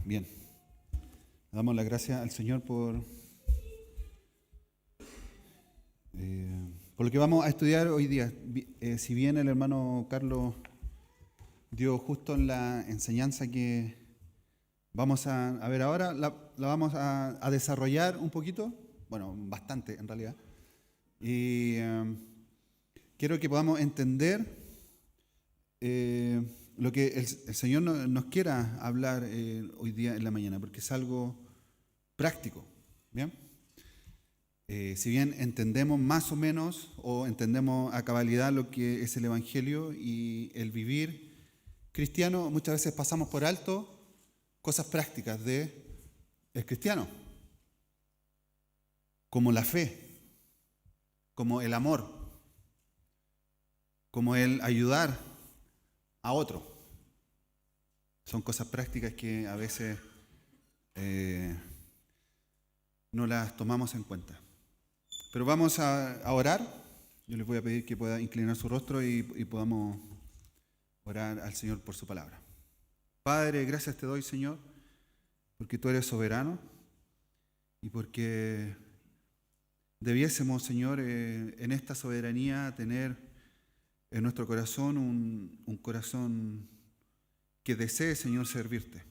Bien, le damos las gracias al Señor por lo que vamos a estudiar hoy día. Si bien el hermano Carlos dio justo en la enseñanza que vamos a ver ahora, la vamos a desarrollar un poquito, bueno, bastante en realidad, y quiero que podamos entender lo que el Señor nos quiera hablar hoy día en la mañana, porque es algo práctico, ¿bien? Si bien entendemos más o menos o entendemos a cabalidad lo que es el Evangelio y el vivir cristiano, muchas veces pasamos por alto cosas prácticas del cristiano, como la fe, como el amor, como el ayudar a otro. Son cosas prácticas que a veces no las tomamos en cuenta. Pero vamos a orar. Yo les voy a pedir que pueda inclinar su rostro y podamos orar al Señor por su palabra. Padre, gracias te doy, Señor, porque tú eres soberano y porque debiésemos, Señor, en esta soberanía tener en nuestro corazón un corazón que desee, Señor, servirte.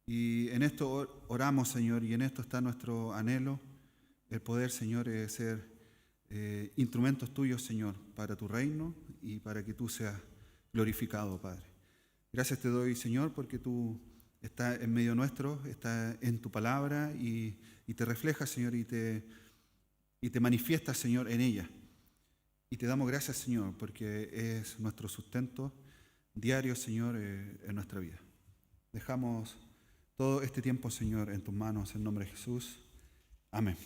Y en esto oramos, Señor, y en esto está nuestro anhelo, el poder, Señor, ser instrumentos tuyos, Señor, para tu reino y para que tú seas glorificado, Padre. Gracias te doy, Señor, porque tú estás en medio nuestro, estás en tu palabra y te reflejas, Señor, y te manifiestas, Señor, en ella. Y te damos gracias, Señor, porque es nuestro sustento diario, Señor, en nuestra vida. Dejamos todo este tiempo, Señor, en tus manos, en nombre de Jesús. Amén.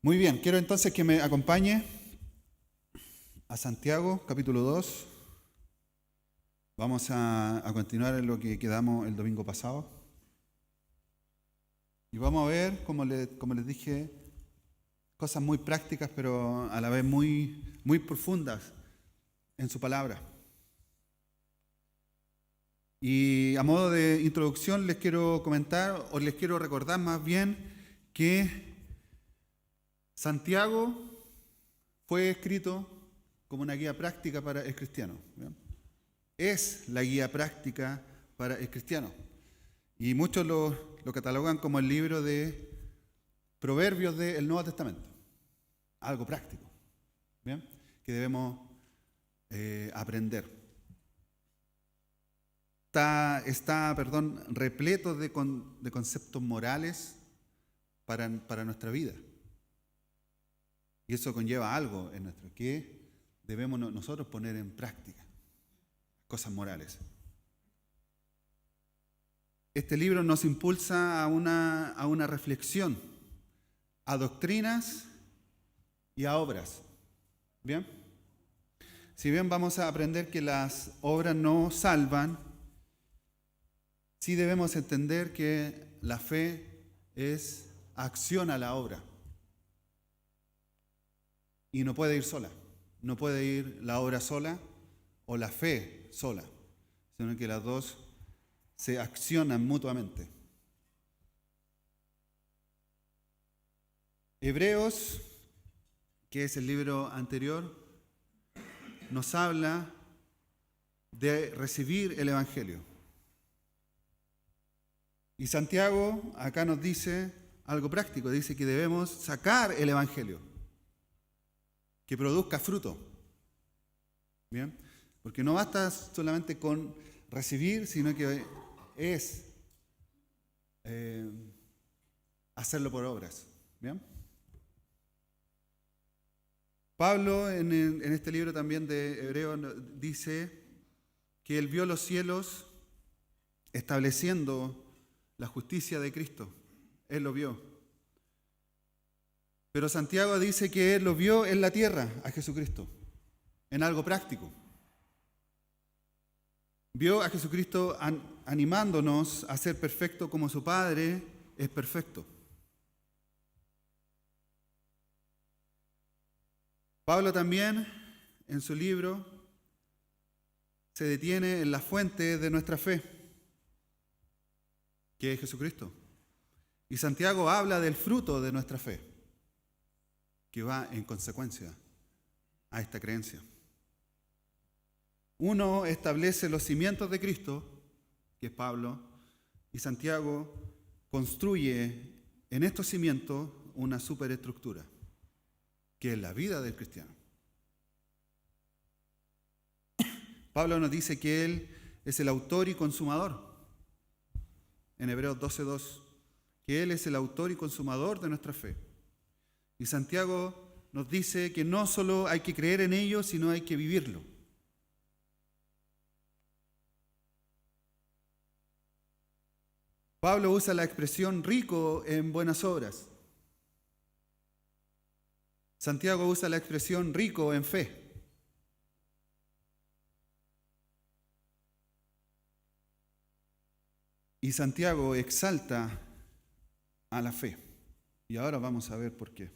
Muy bien, quiero entonces que me acompañe a Santiago, capítulo 2. Vamos a continuar en lo que quedamos el domingo pasado. Y vamos a ver, como les dije, cosas muy prácticas, pero a la vez muy, muy profundas en su palabra. Y a modo de introducción les quiero comentar, o les quiero recordar más bien, que Santiago fue escrito como una guía práctica para el cristiano. ¿Bien? Es la guía práctica para el cristiano. Y muchos lo catalogan como el libro de Proverbios del Nuevo Testamento. Algo práctico, ¿bien? Que debemos aprender. Está repleto de conceptos morales para nuestra vida. Y eso conlleva algo en nuestro que debemos nosotros poner en práctica. Cosas morales. Este libro nos impulsa a una reflexión, a doctrinas y a obras. ¿Bien? Si bien vamos a aprender que las obras no salvan, sí debemos entender que la fe es acción a la obra. Y no puede ir sola. No puede ir la obra sola o la fe sola, sino que las dos se accionan mutuamente. Hebreos, que es el libro anterior, nos habla de recibir el Evangelio. Y Santiago acá nos dice algo práctico, dice que debemos sacar el Evangelio, que produzca fruto. ¿Bien? Porque no basta solamente con recibir, sino que es hacerlo por obras. ¿Bien? Pablo en este libro también de Hebreos dice que él vio los cielos estableciendo la justicia de Cristo. Él lo vio. Pero Santiago dice que él lo vio en la tierra, a Jesucristo, en algo práctico. Vio a Jesucristo animándonos a ser perfecto como su Padre es perfecto. Pablo también, en su libro, se detiene en la fuente de nuestra fe. que es Jesucristo. Y Santiago habla del fruto de nuestra fe, que va en consecuencia a esta creencia. Uno establece los cimientos de Cristo, que es Pablo, y Santiago construye en estos cimientos una superestructura, que es la vida del cristiano. Pablo nos dice que Él es el autor y consumador, en Hebreos 12:2, que Él es el autor y consumador de nuestra fe. Y Santiago nos dice que no solo hay que creer en ello, sino hay que vivirlo. Pablo usa la expresión rico en buenas obras. Santiago usa la expresión rico en fe. Y Santiago exalta a la fe. Y ahora vamos a ver por qué.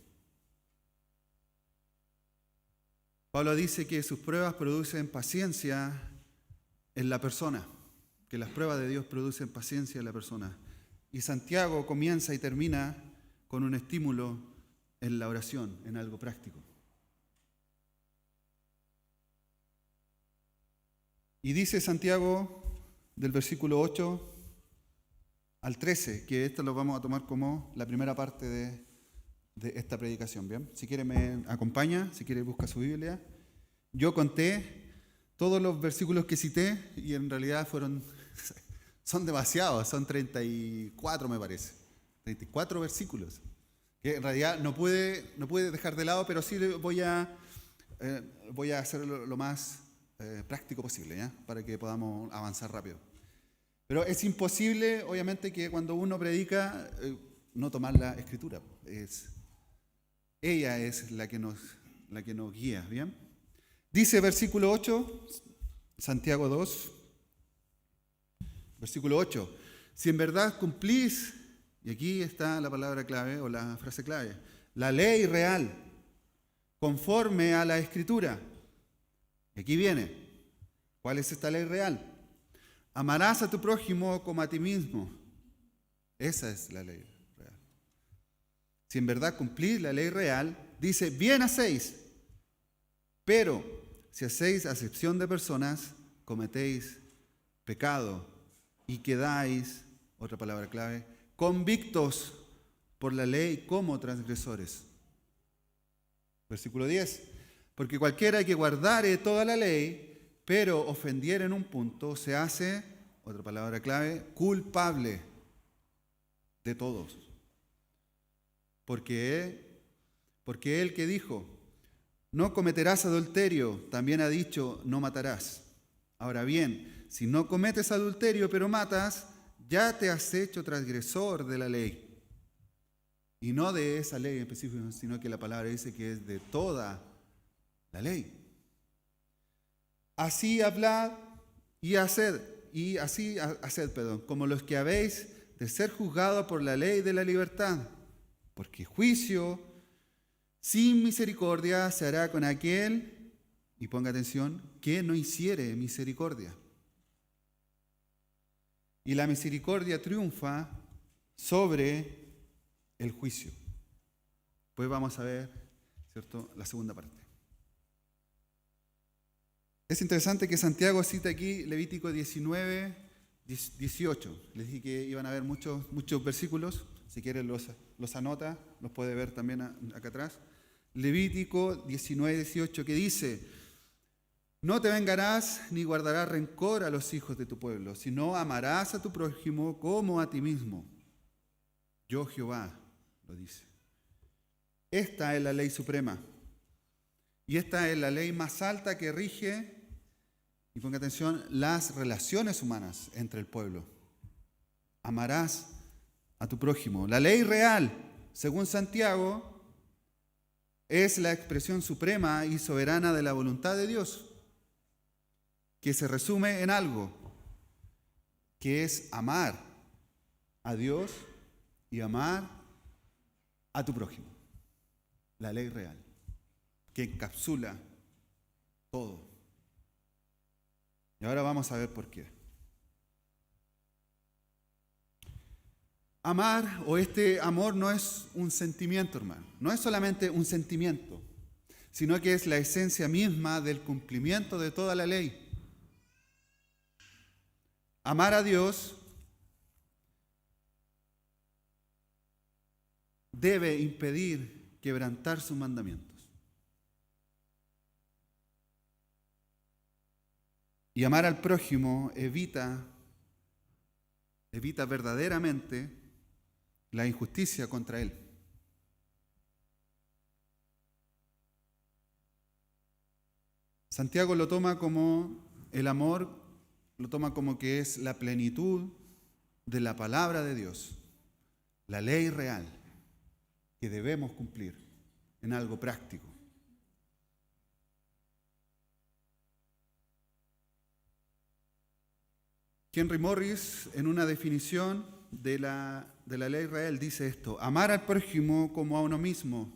Pablo dice que sus pruebas producen paciencia en la persona, que las pruebas de Dios producen paciencia en la persona. Y Santiago comienza y termina con un estímulo en la oración, en algo práctico. Y dice Santiago del versículo 8 al 13, que esto lo vamos a tomar como la primera parte de esta predicación, ¿bien? Si quiere me acompaña, si quiere busca su Biblia. Yo conté todos los versículos que cité y en realidad son demasiados, son 34 me parece, 34 versículos, que en realidad no pude dejar de lado, pero sí voy a hacerlo lo más práctico posible, ¿ya? Para que podamos avanzar rápido. Pero es imposible, obviamente, que cuando uno predica no tomar la Escritura. Ella es la que nos guía, ¿bien? Dice versículo 8, Santiago 2, versículo 8. Si en verdad cumplís, y aquí está la palabra clave o la frase clave, la ley real, conforme a la Escritura. Y aquí viene, ¿cuál es esta ley real? Amarás a tu prójimo como a ti mismo. Esa es la ley real. Si en verdad cumplís la ley real, dice, bien hacéis, pero si hacéis acepción de personas, cometéis pecado y quedáis, otra palabra clave, convictos por la ley como transgresores. Versículo 10. Porque cualquiera que guardare toda la ley, pero ofendiera en un punto, se hace, otra palabra clave, culpable de todos. Porque él que dijo, no cometerás adulterio, también ha dicho, no matarás. Ahora bien, si no cometes adulterio, pero matas, ya te has hecho transgresor de la ley. Y no de esa ley en específico, sino que la palabra dice que es de toda la ley. Así hablad y haced, como los que habéis de ser juzgados por la ley de la libertad, porque juicio sin misericordia se hará con aquel, y ponga atención, que no hiciere misericordia. Y la misericordia triunfa sobre el juicio. Pues vamos a ver, ¿cierto?, la segunda parte. Es interesante que Santiago cita aquí Levítico 19, 18. Les dije que iban a haber muchos versículos. Si quieren los anota, los puede ver también acá atrás. Levítico 19, 18, que dice, no te vengarás ni guardarás rencor a los hijos de tu pueblo, sino amarás a tu prójimo como a ti mismo. Yo Jehová, lo dice. Esta es la ley suprema. Y esta es la ley más alta que rige, y ponga atención, las relaciones humanas entre el pueblo. Amarás a tu prójimo. La ley real, según Santiago, es la expresión suprema y soberana de la voluntad de Dios, que se resume en algo, que es amar a Dios y amar a tu prójimo. La ley real, que encapsula todo. Y ahora vamos a ver por qué. Amar o este amor no es un sentimiento, hermano. No es solamente un sentimiento, sino que es la esencia misma del cumplimiento de toda la ley. Amar a Dios debe impedir quebrantar sus mandamientos. Y amar al prójimo evita verdaderamente la injusticia contra él. Santiago lo toma como el amor, lo toma como que es la plenitud de la palabra de Dios, la ley real que debemos cumplir en algo práctico. Henry Morris, en una definición de la ley real, dice esto: amar al prójimo como a uno mismo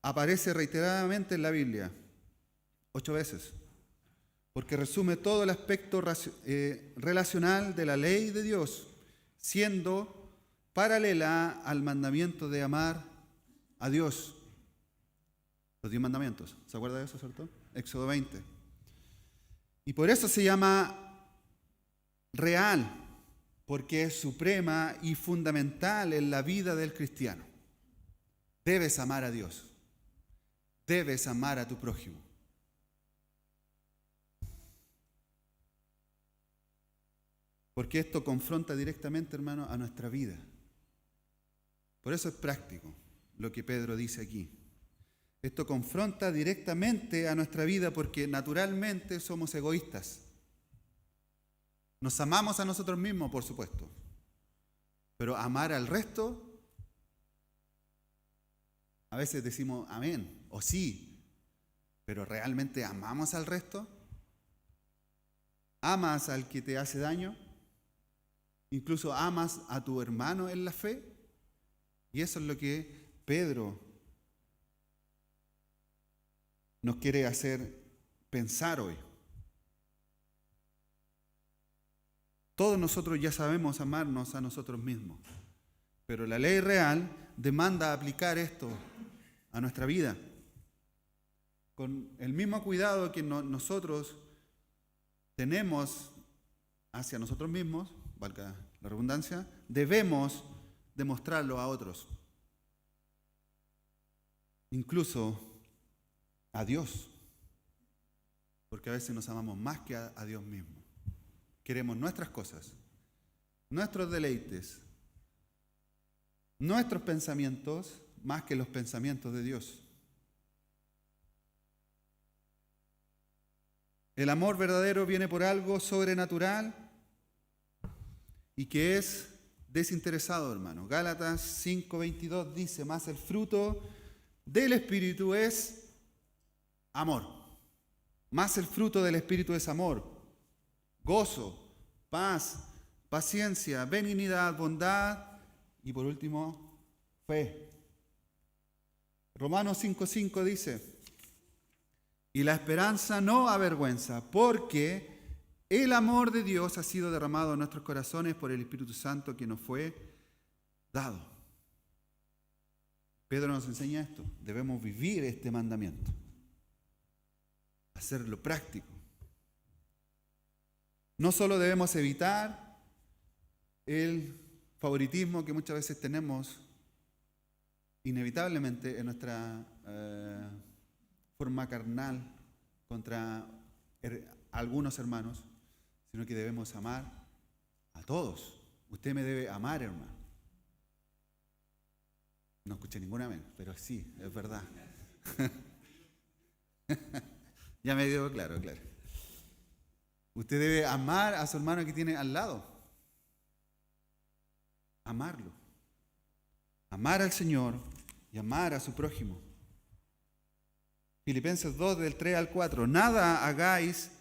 aparece reiteradamente en la Biblia, 8 veces, porque resume todo el aspecto relacional de la ley de Dios, siendo paralela al mandamiento de amar a Dios. Los 10 mandamientos, ¿se acuerda de eso, cierto? Éxodo 20. Y por eso se llama real, porque es suprema y fundamental en la vida del cristiano. Debes amar a Dios. Debes amar a tu prójimo. Porque esto confronta directamente, hermano, a nuestra vida. Por eso es práctico lo que Pedro dice aquí. Esto confronta directamente a nuestra vida porque naturalmente somos egoístas. Nos amamos a nosotros mismos, por supuesto, pero amar al resto, a veces decimos amén o sí, pero ¿realmente amamos al resto? ¿Amas al que te hace daño? ¿Incluso amas a tu hermano en la fe? Y eso es lo que Pedro nos quiere hacer pensar hoy. Todos nosotros ya sabemos amarnos a nosotros mismos, pero la ley real demanda aplicar esto a nuestra vida. Con el mismo cuidado que nosotros tenemos hacia nosotros mismos, valga la redundancia, debemos demostrarlo a otros. Incluso a Dios, porque a veces nos amamos más que a Dios mismo. Queremos nuestras cosas, nuestros deleites, nuestros pensamientos más que los pensamientos de Dios. El amor verdadero viene por algo sobrenatural y que es desinteresado, hermano. Gálatas 5:22 dice: más el fruto del Espíritu es amor. Más el fruto del Espíritu es amor, gozo, paz, paciencia, benignidad, bondad y por último, fe. Romanos 5:5 dice: y la esperanza no avergüenza, porque el amor de Dios ha sido derramado en nuestros corazones por el Espíritu Santo que nos fue dado. Pedro nos enseña esto. Debemos vivir este mandamiento, hacerlo práctico. No solo debemos evitar el favoritismo que muchas veces tenemos inevitablemente en nuestra forma carnal contra algunos hermanos, sino que debemos amar a todos. Usted me debe amar, hermano. No escuché ninguna amén, pero sí, es verdad. Ya me dio claro. Usted debe amar a su hermano que tiene al lado. Amarlo. Amar al Señor y amar a su prójimo. Filipenses 2, del 3 al 4. Nada hagáis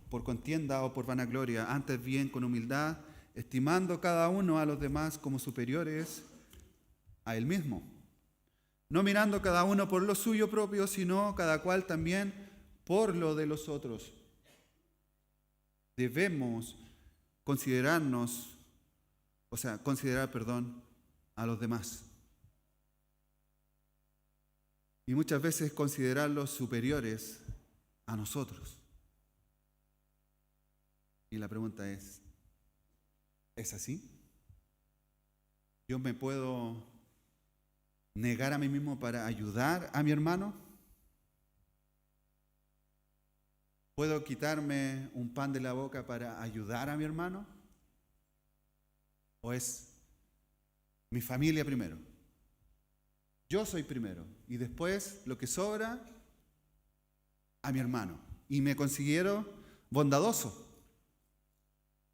por contienda o por vanagloria, antes bien con humildad, estimando cada uno a los demás como superiores a él mismo. No mirando cada uno por lo suyo propio, sino cada cual también por lo de los otros. Debemos considerarnos O sea, considerar, perdón, a los demás. Y muchas veces considerarlos superiores a nosotros. Y la pregunta ¿es así? ¿Yo me puedo negar a mí mismo para ayudar a mi hermano? ¿Puedo quitarme un pan de la boca para ayudar a mi hermano? ¿O es mi familia primero? Yo soy primero y después lo que sobra a mi hermano. Y me considero bondadoso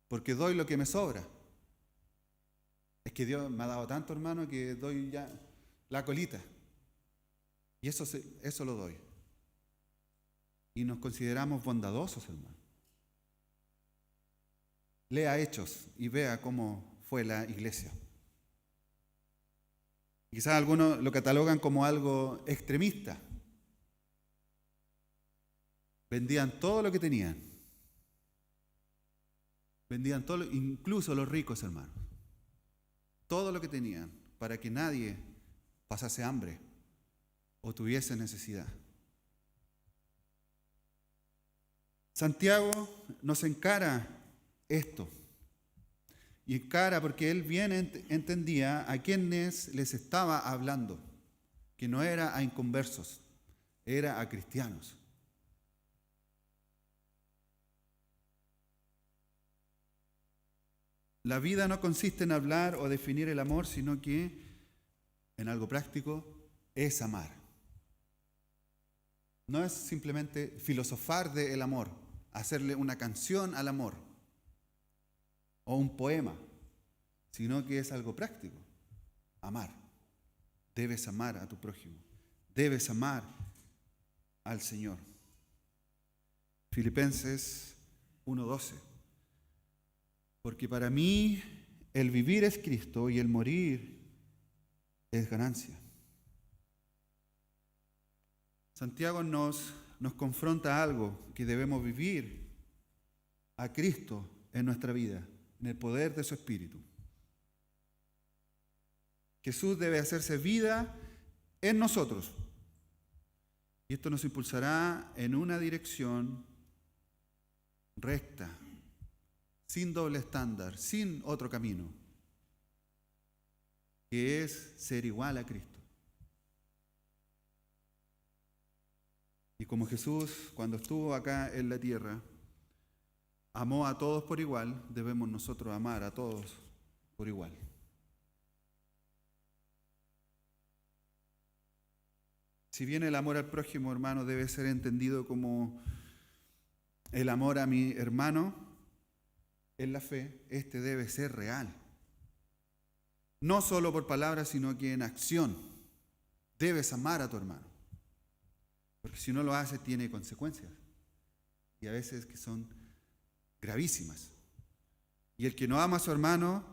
porque doy lo que me sobra. Es que Dios me ha dado tanto, hermano, que doy ya la colita. Y eso lo doy. Y nos consideramos bondadosos, hermano. Lea Hechos y vea cómo fue la iglesia. Quizás algunos lo catalogan como algo extremista. Vendían todo lo que tenían. Vendían todo, incluso los ricos, hermanos. Todo lo que tenían para que nadie pasase hambre o tuviese necesidad. Santiago nos encara esto. Y encara porque él bien entendía a quienes les estaba hablando, que no era a inconversos, era a cristianos. La vida no consiste en hablar o definir el amor, sino que, en algo práctico, es amar. No es simplemente filosofar del amor, hacerle una canción al amor o un poema, sino que es algo práctico. Amar. Debes amar a tu prójimo. Debes amar al Señor. Filipenses 1:12. Porque para mí el vivir es Cristo y el morir es ganancia. Santiago nos confronta a algo que debemos vivir a Cristo en nuestra vida, en el poder de su Espíritu. Jesús debe hacerse vida en nosotros. Y esto nos impulsará en una dirección recta, sin doble estándar, sin otro camino, que es ser igual a Cristo. Y como Jesús, cuando estuvo acá en la tierra, amó a todos por igual, debemos nosotros amar a todos por igual. Si bien el amor al prójimo, hermano, debe ser entendido como el amor a mi hermano, en la fe, este debe ser real. No solo por palabras, sino que en acción. Debes amar a tu hermano. Porque si no lo haces, tiene consecuencias. Y a veces que son gravísimas. Y el que no ama a su hermano,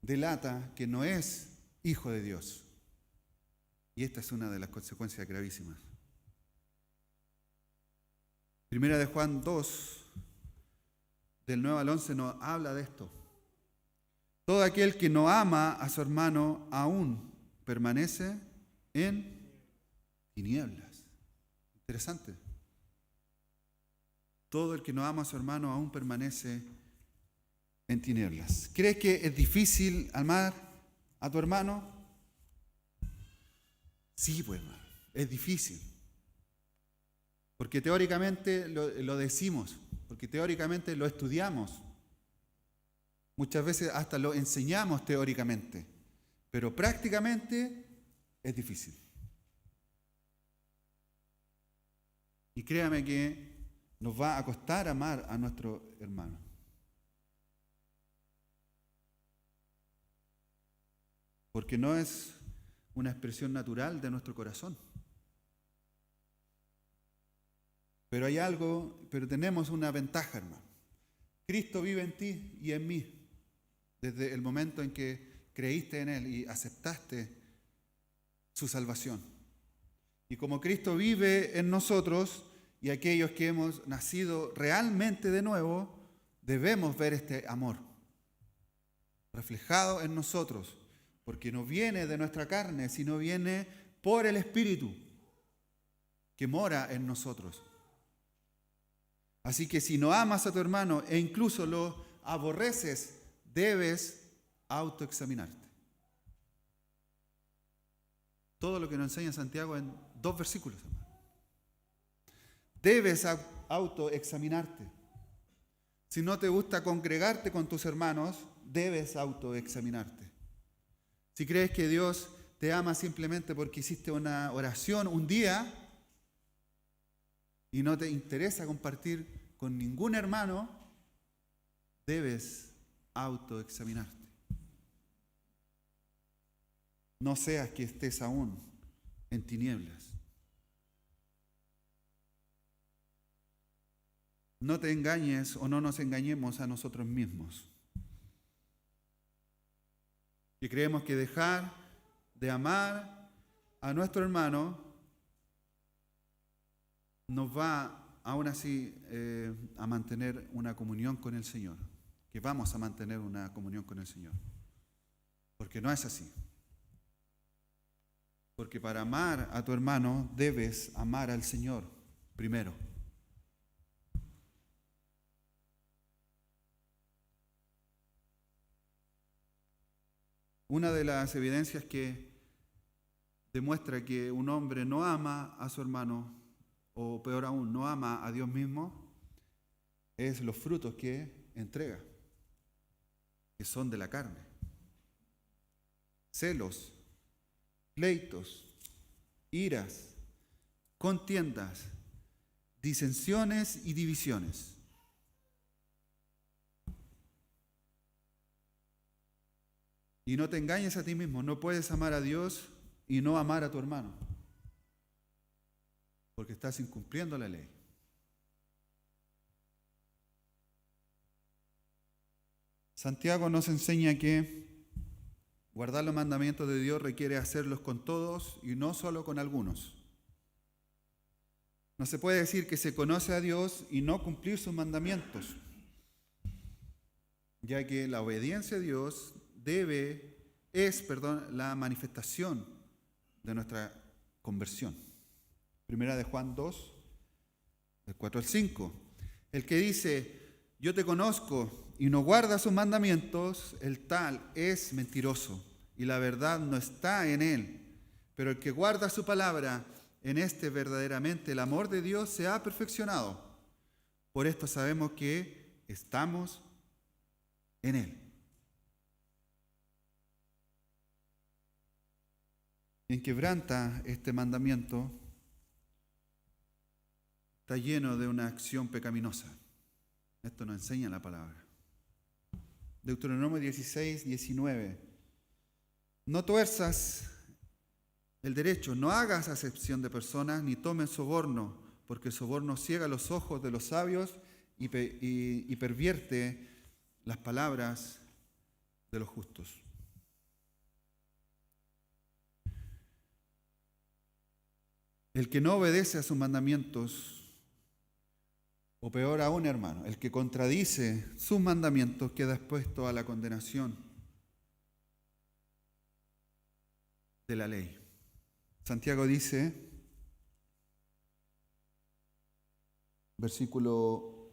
delata que no es hijo de Dios. Y esta es una de las consecuencias gravísimas. Primera de Juan 2, del 9 al 11 nos habla de esto. Todo aquel que no ama a su hermano aún permanece en tinieblas. Interesante. Todo el que no ama a su hermano aún permanece en tinieblas. ¿Crees que es difícil amar a tu hermano? Sí, pues, hermano, es difícil. Porque teóricamente lo decimos. Porque teóricamente lo estudiamos. Muchas veces hasta lo enseñamos teóricamente. Pero prácticamente es difícil. Y créame que nos va a costar amar a nuestro hermano. Porque no es una expresión natural de nuestro corazón. Pero hay algo, pero tenemos una ventaja, hermano. Cristo vive en ti y en mí. Desde el momento en que creíste en Él y aceptaste su salvación. Y como Cristo vive en nosotros y aquellos que hemos nacido realmente de nuevo, debemos ver este amor. reflejado en nosotros, porque no viene de nuestra carne, sino viene por el Espíritu que mora en nosotros. Así que si no amas a tu hermano e incluso lo aborreces, debes autoexaminarte. Todo lo que nos enseña Santiago en 2 versículos, hermano. Debes autoexaminarte. Si no te gusta congregarte con tus hermanos, debes autoexaminarte. Si crees que Dios te ama simplemente porque hiciste una oración un día y no te interesa compartir con ningún hermano, debes autoexaminarte. No seas que estés aún en tinieblas. No te engañes o no nos engañemos a nosotros mismos. Y creemos que dejar de amar a nuestro hermano nos va aún así a mantener una comunión con el Señor. Que vamos a mantener una comunión con el Señor. Porque no es así. Porque para amar a tu hermano debes amar al Señor primero. Una de las evidencias que demuestra que un hombre no ama a su hermano, o peor aún, no ama a Dios mismo, es los frutos que entrega, que son de la carne. Celos, pleitos, iras, contiendas, disensiones y divisiones. Y no te engañes a ti mismo, no puedes amar a Dios y no amar a tu hermano, porque estás incumpliendo la ley. Santiago nos enseña que guardar los mandamientos de Dios requiere hacerlos con todos y no solo con algunos. No se puede decir que se conoce a Dios y no cumplir sus mandamientos, ya que la obediencia a Dios es la manifestación de nuestra conversión. Primera de Juan 2, del 4 al 5. El que dice, yo te conozco y no guarda sus mandamientos, el tal es mentiroso y la verdad no está en él. Pero el que guarda su palabra, en este verdaderamente el amor de Dios se ha perfeccionado. Por esto sabemos que estamos en él. Quien quebranta este mandamiento está lleno de una acción pecaminosa. Esto nos enseña la palabra. Deuteronomio 16, 19. No tuerzas el derecho, no hagas acepción de personas, ni tomes soborno, porque el soborno ciega los ojos de los sabios y pervierte las palabras de los justos. El que no obedece a sus mandamientos, o peor aún, hermano, el que contradice sus mandamientos queda expuesto a la condenación de la ley. Santiago dice, versículo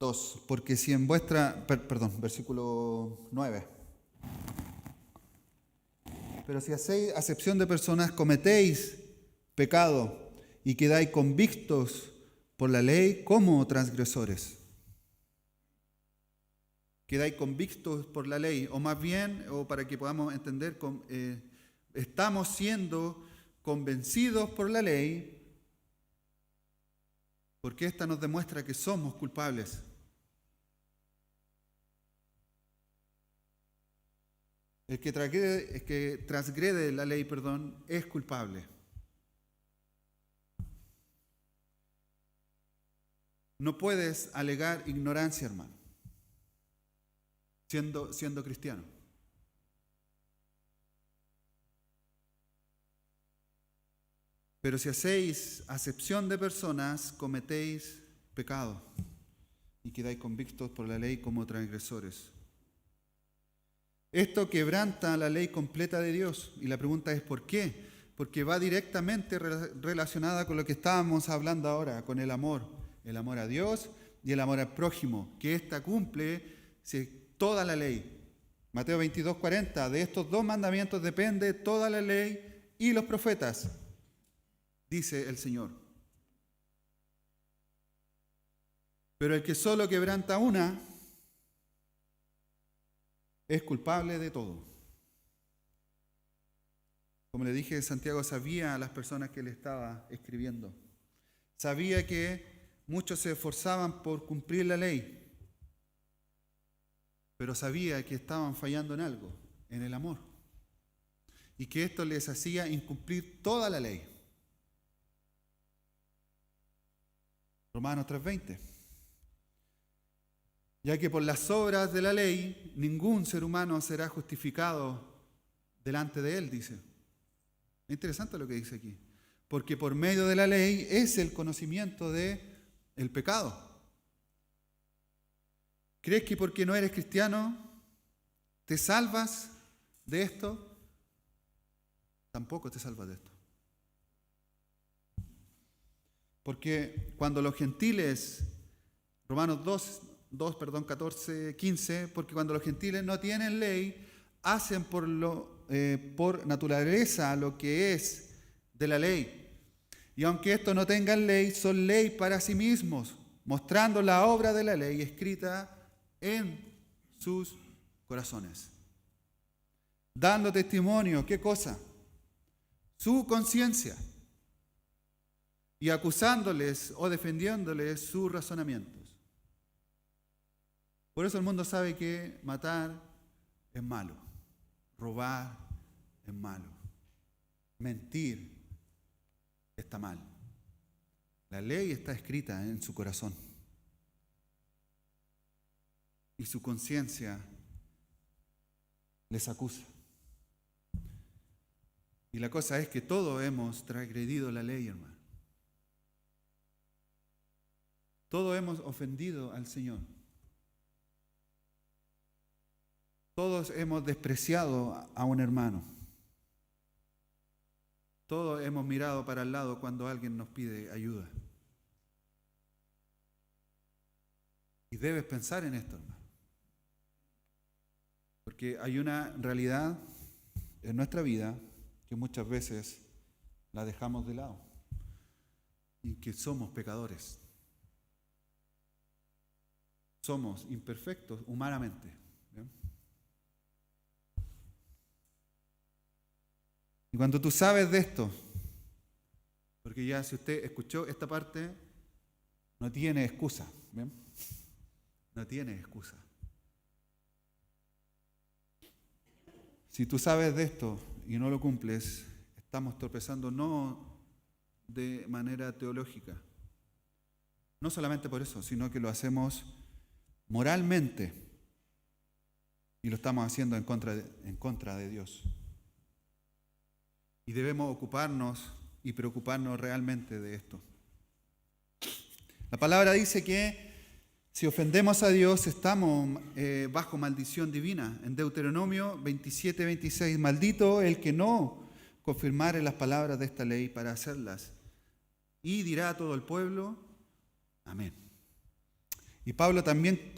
2, porque si en versículo 9. Pero si hacéis acepción de personas, cometéis pecado y quedáis convictos por la ley como transgresores. Quedáis convictos por la ley, o más bien, o para que podamos entender, estamos siendo convencidos por la ley, porque esta nos demuestra que somos culpables. El que transgrede la ley, es culpable. No puedes alegar ignorancia, hermano, siendo cristiano. Pero si hacéis acepción de personas, cometéis pecado y quedáis convictos por la ley como transgresores. Esto quebranta la ley completa de Dios. Y la pregunta es ¿por qué? Porque va directamente relacionada con lo que estábamos hablando ahora, con el amor a Dios y el amor al prójimo, que ésta cumple toda la ley. Mateo 22:40, de estos dos mandamientos depende toda la ley y los profetas, dice el Señor. Pero el que solo quebranta una es culpable de todo. Como le dije, Santiago sabía a las personas que le estaba escribiendo. Sabía que muchos se esforzaban por cumplir la ley, pero sabía que estaban fallando en algo, en el amor, y que esto les hacía incumplir toda la ley. Romanos 3:20. Ya que por las obras de la ley ningún ser humano será justificado delante de él, dice. Es interesante lo que dice aquí. Porque por medio de la ley es el conocimiento del pecado. ¿Crees que porque no eres cristiano te salvas de esto? Tampoco te salvas de esto. Porque cuando los gentiles, Romanos 14:15, porque cuando los gentiles no tienen ley, hacen por naturaleza lo que es de la ley. Y aunque estos no tengan ley, son ley para sí mismos, mostrando la obra de la ley escrita en sus corazones. Dando testimonio, ¿qué cosa? Su conciencia. Y acusándoles o defendiéndoles sus razonamientos. Por eso el mundo sabe que matar es malo, robar es malo, mentir está mal. La ley está escrita en su corazón. Y su conciencia les acusa. Y la cosa es que todos hemos transgredido la ley, hermano. Todos hemos ofendido al Señor. Todos hemos despreciado a un hermano. Todos hemos mirado para el lado cuando alguien nos pide ayuda. Y debes pensar en esto, hermano. Porque hay una realidad en nuestra vida que muchas veces la dejamos de lado. Y que somos pecadores. Somos imperfectos humanamente. ¿Bien? Y cuando tú sabes de esto, porque ya si usted escuchó esta parte, no tiene excusa. ¿Bien? No tiene excusa. Si tú sabes de esto y no lo cumples, estamos tropezando no de manera teológica. No solamente por eso, sino que lo hacemos moralmente y lo estamos haciendo en contra de Dios. Y debemos ocuparnos y preocuparnos realmente de esto. La palabra dice que si ofendemos a Dios estamos bajo maldición divina. En Deuteronomio 27:26, maldito el que no confirmare las palabras de esta ley para hacerlas. Y dirá a todo el pueblo, amén. Y Pablo también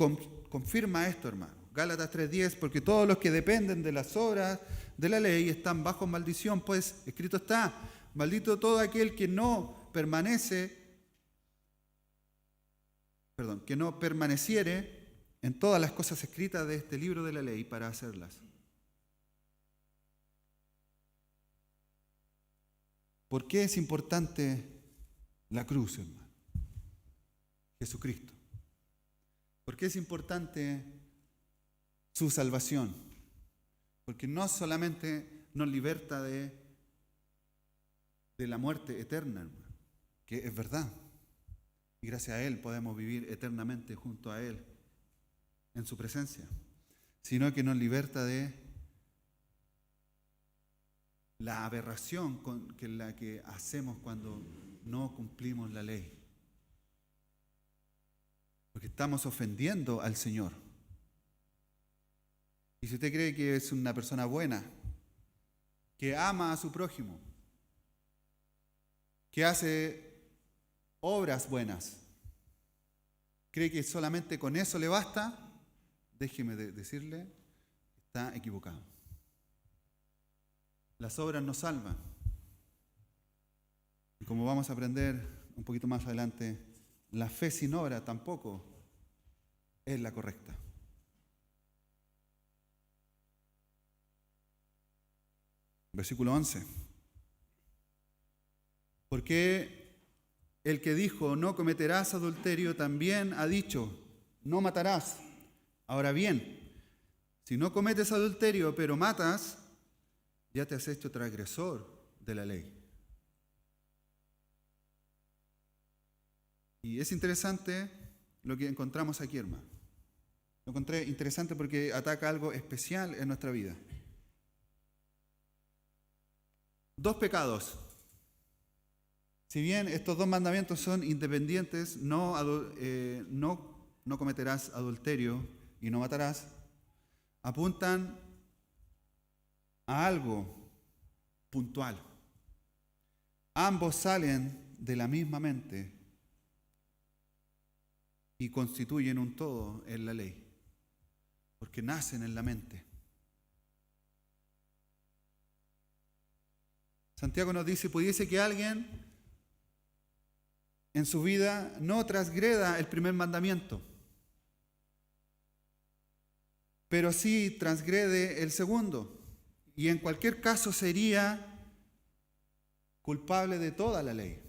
confirma esto, hermano. Gálatas 3:10, porque todos los que dependen de las obras de la ley están bajo maldición, pues escrito está, maldito todo aquel que no permaneciere en todas las cosas escritas de este libro de la ley para hacerlas. ¿Por qué es importante la cruz, hermano? Jesucristo. ¿Por qué es importante su salvación? Porque no solamente nos liberta de la muerte eterna, hermano, que es verdad. Y gracias a Él podemos vivir eternamente junto a Él, en su presencia. Sino que nos liberta de la aberración con la que hacemos cuando no cumplimos la ley. Porque estamos ofendiendo al Señor. Y si usted cree que es una persona buena, que ama a su prójimo, que hace obras buenas, cree que solamente con eso le basta, déjeme decirle, está equivocado. Las obras no salvan. Y como vamos a aprender un poquito más adelante, la fe sin obra tampoco es la correcta. Versículo 11. Porque el que dijo, no cometerás adulterio, también ha dicho, no matarás. Ahora bien, si no cometes adulterio, pero matas, ya te has hecho transgresor de la ley. Y es interesante lo que encontramos aquí, hermano. Lo encontré interesante porque ataca algo especial en nuestra vida. Dos pecados. Si bien estos dos mandamientos son independientes, no cometerás adulterio y no matarás, apuntan a algo puntual. Ambos salen de la misma mente y constituyen un todo en la ley, porque nacen en la mente. Santiago nos dice, pudiese que alguien en su vida no transgreda el primer mandamiento, pero sí transgrede el segundo, y en cualquier caso sería culpable de toda la ley,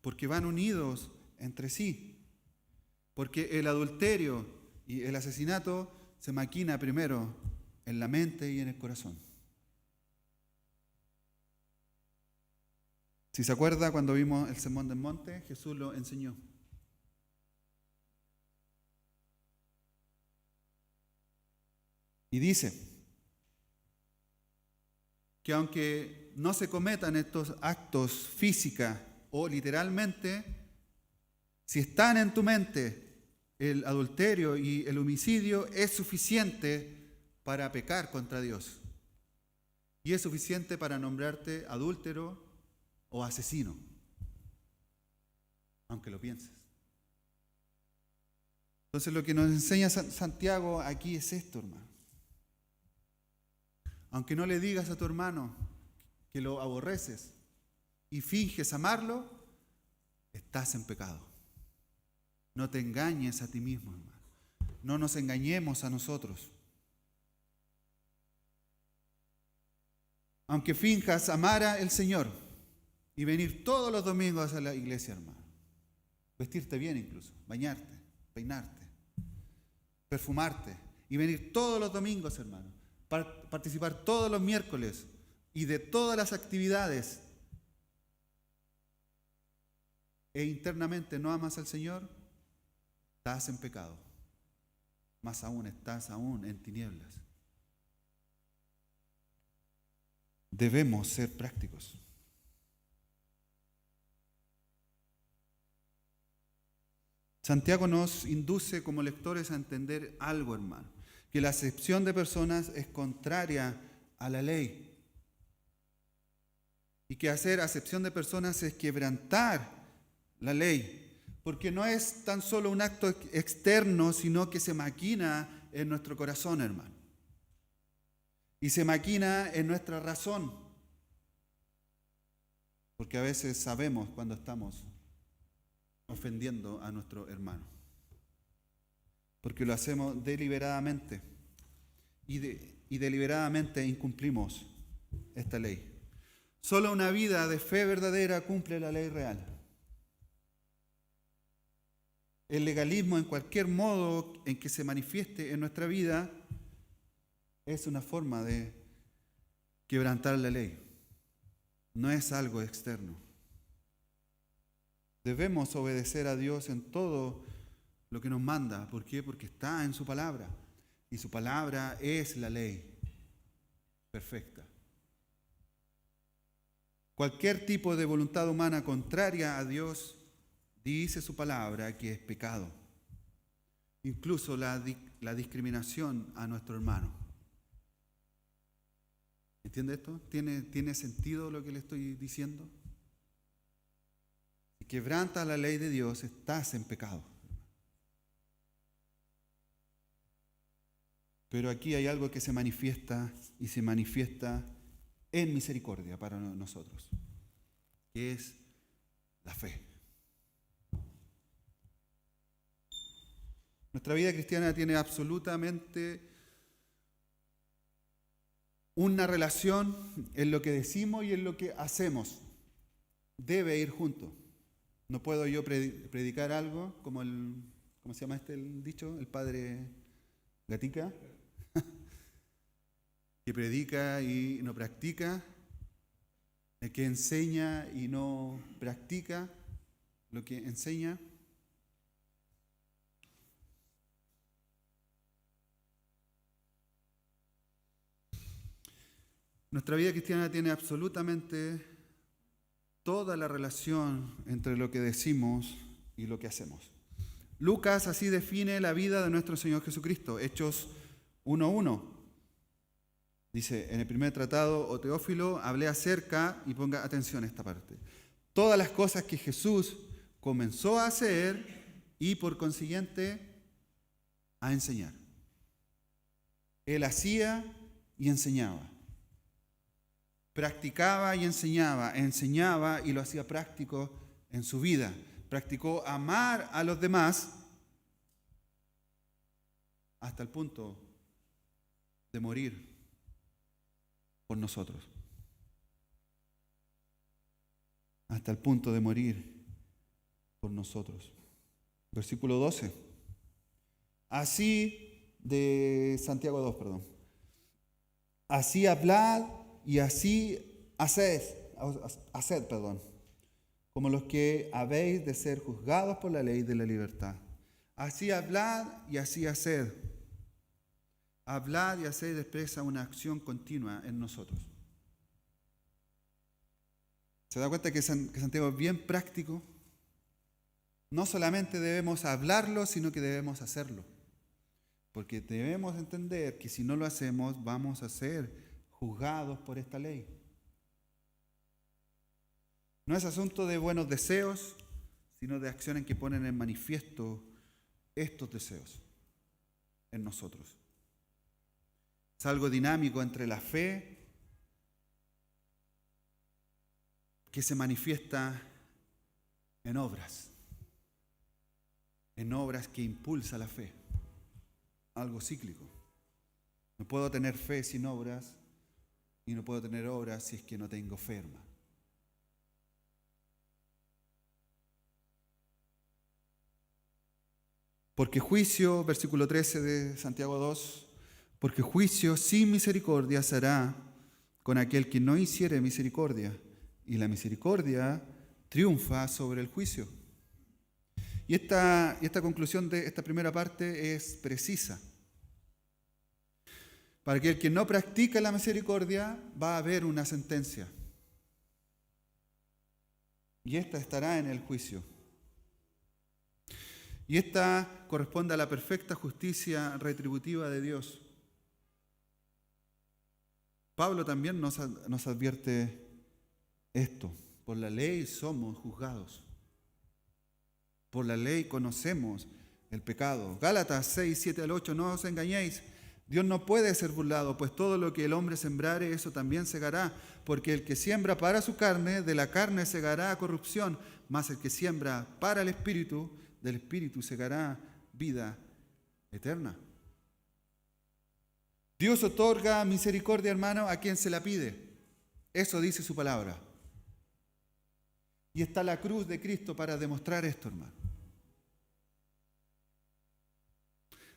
porque van unidos entre sí, porque el adulterio y el asesinato se maquina primero en la mente y en el corazón. Si se acuerda, cuando vimos el Sermón del Monte, Jesús lo enseñó. Y dice que aunque no se cometan estos actos física o literalmente, si están en tu mente el adulterio y el homicidio, es suficiente para pecar contra Dios. Y es suficiente para nombrarte adúltero o asesino, aunque lo pienses. Entonces lo que nos enseña Santiago aquí es esto, hermano. Aunque no le digas a tu hermano que lo aborreces y finges amarlo, estás en pecado. No te engañes a ti mismo, hermano. No nos engañemos a nosotros. Aunque finjas amar al Señor y venir todos los domingos a la iglesia, hermano. Vestirte bien incluso, bañarte, peinarte, perfumarte y venir todos los domingos, hermano. Participar todos los miércoles y de todas las actividades. E internamente no amas al Señor, estás en pecado. Más aún, estás aún en tinieblas. Debemos ser prácticos. Santiago nos induce como lectores a entender algo, hermano, que la acepción de personas es contraria a la ley y que hacer acepción de personas es quebrantar la ley, porque no es tan solo un acto externo, sino que se maquina en nuestro corazón, hermano, y se maquina en nuestra razón, porque a veces sabemos cuando estamos ofendiendo a nuestro hermano, porque lo hacemos deliberadamente y deliberadamente incumplimos esta ley. Solo una vida de fe verdadera cumple la ley real. El legalismo, en cualquier modo en que se manifieste en nuestra vida, es una forma de quebrantar la ley. No es algo externo. Debemos obedecer a Dios en todo lo que nos manda. ¿Por qué? Porque está en su palabra. Y su palabra es la ley perfecta. Cualquier tipo de voluntad humana contraria a Dios, dice su palabra, que es pecado. Incluso la la discriminación a nuestro hermano. ¿Entiende esto? ¿Tiene sentido lo que le estoy diciendo? Si quebrantas la ley de Dios, estás en pecado. Pero aquí hay algo que se manifiesta y se manifiesta en misericordia para nosotros, que es la fe. Nuestra vida cristiana tiene absolutamente una relación en lo que decimos y en lo que hacemos. Debe ir junto. No puedo yo predicar algo como ¿cómo se llama el dicho? El padre Gatica, que predica y no practica, el que enseña y no practica lo que enseña. Nuestra vida cristiana tiene absolutamente toda la relación entre lo que decimos y lo que hacemos. Lucas así define la vida de nuestro Señor Jesucristo, Hechos 1:1. Dice, en el primer tratado, o Teófilo, hablé acerca, y ponga atención a esta parte, todas las cosas que Jesús comenzó a hacer y por consiguiente a enseñar. Él hacía y enseñaba. Practicaba y enseñaba y lo hacía práctico en su vida. Practicó amar a los demás hasta el punto de morir por nosotros. Hasta el punto de morir por nosotros. Versículo 12. Así, de Santiago 2, perdón. Así hablad y así haced, como los que habéis de ser juzgados por la ley de la libertad. Así hablad y así haced. Hablar y hacer expresa una acción continua en nosotros. ¿Se da cuenta que Santiago es bien práctico? No solamente debemos hablarlo, sino que debemos hacerlo. Porque debemos entender que si no lo hacemos, vamos a ser juzgados por esta ley. No es asunto de buenos deseos, sino de acciones que ponen en manifiesto estos deseos en nosotros. Es algo dinámico entre la fe que se manifiesta en obras que impulsa la fe, algo cíclico. No puedo tener fe sin obras y no puedo tener obras si es que no tengo fe, hermano. Porque juicio, versículo 13 de Santiago 2, porque juicio sin misericordia se hará con aquel que no hiciere misericordia, y la misericordia triunfa sobre el juicio. Y esta conclusión de esta primera parte es precisa. Para aquel que no practica la misericordia va a haber una sentencia. Y esta estará en el juicio. Y esta corresponde a la perfecta justicia retributiva de Dios. Pablo también nos advierte esto. Por la ley somos juzgados. Por la ley conocemos el pecado. Gálatas 6, 7 al 8, no os engañéis. Dios no puede ser burlado, pues todo lo que el hombre sembrare, eso también segará. Porque el que siembra para su carne, de la carne segará corrupción, mas el que siembra para el Espíritu, del Espíritu segará vida eterna. Dios otorga misericordia, hermano, a quien se la pide. Eso dice su palabra. Y está la cruz de Cristo para demostrar esto, hermano.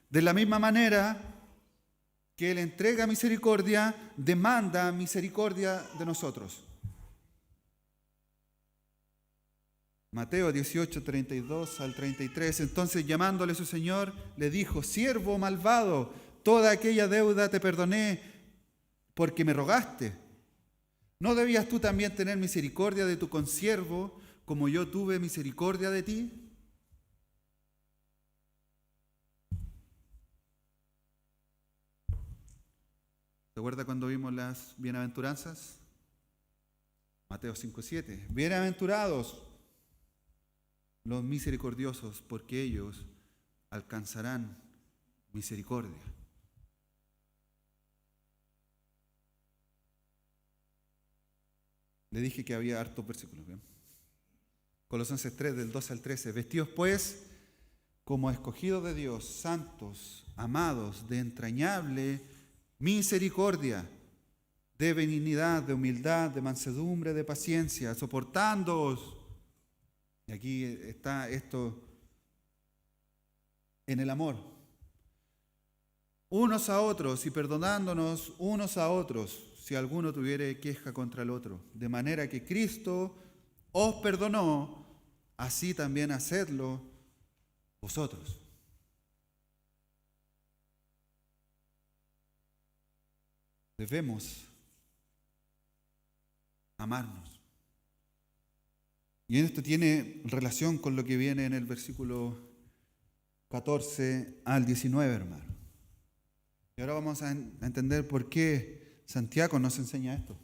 De la misma manera que Él entrega misericordia, demanda misericordia de nosotros. Mateo 18, 32 al 33. Entonces, llamándole su Señor, le dijo: siervo malvado, toda aquella deuda te perdoné porque me rogaste. ¿No debías tú también tener misericordia de tu consiervo, como yo tuve misericordia de ti? ¿Se acuerda cuando vimos las bienaventuranzas? Mateo 5:7. Bienaventurados los misericordiosos, porque ellos alcanzarán misericordia. Le dije que había hartos versículos. ¿Bien? Colosenses 3, del 12 al 13. Vestidos pues como escogidos de Dios, santos, amados, de entrañable misericordia, de benignidad, de humildad, de mansedumbre, de paciencia, soportándoos. Y aquí está esto en el amor. Unos a otros y perdonándonos unos a otros, si alguno tuviere queja contra el otro. De manera que Cristo os perdonó, así también hacedlo vosotros. Debemos amarnos. Y esto tiene relación con lo que viene en el versículo 14 al 19, hermano. Y ahora vamos a entender por qué Santiago nos enseña esto.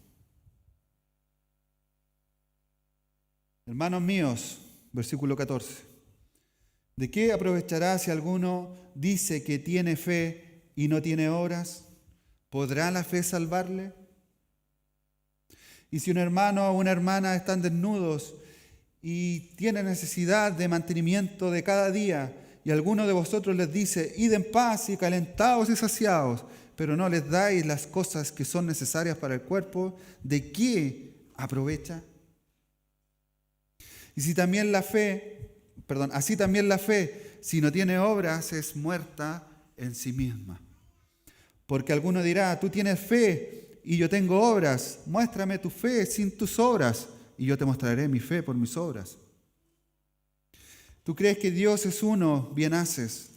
Hermanos míos, versículo 14. ¿De qué aprovechará si alguno dice que tiene fe y no tiene obras? ¿Podrá la fe salvarle? Y si un hermano o una hermana están desnudos y tienen necesidad de mantenimiento de cada día, y alguno de vosotros les dice, id en paz y calentaos y saciaos, pero no les dais las cosas que son necesarias para el cuerpo, ¿de qué aprovecha? Y si también así también la fe, si no tiene obras, es muerta en sí misma. Porque alguno dirá, tú tienes fe y yo tengo obras, muéstrame tu fe sin tus obras, y yo te mostraré mi fe por mis obras. Tú crees que Dios es uno, bien haces,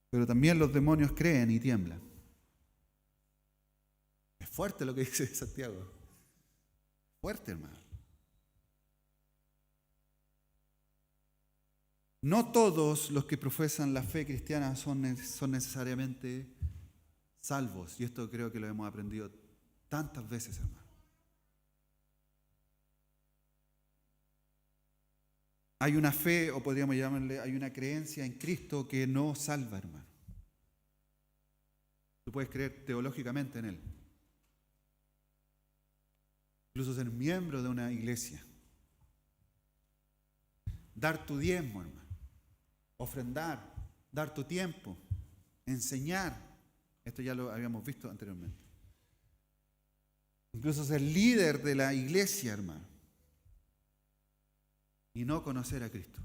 pero también los demonios creen y tiemblan. Es fuerte lo que dice Santiago. Fuerte, hermano. No todos los que profesan la fe cristiana son necesariamente salvos. Y esto creo que lo hemos aprendido tantas veces, hermano. Hay una fe, o podríamos llamarle, hay una creencia en Cristo que no salva, hermano. Tú puedes creer teológicamente en Él. Incluso ser miembro de una iglesia. Dar tu diezmo, hermano. Ofrendar, dar tu tiempo, enseñar. Esto ya lo habíamos visto anteriormente. Incluso ser líder de la iglesia, hermano. Y no conocer a Cristo.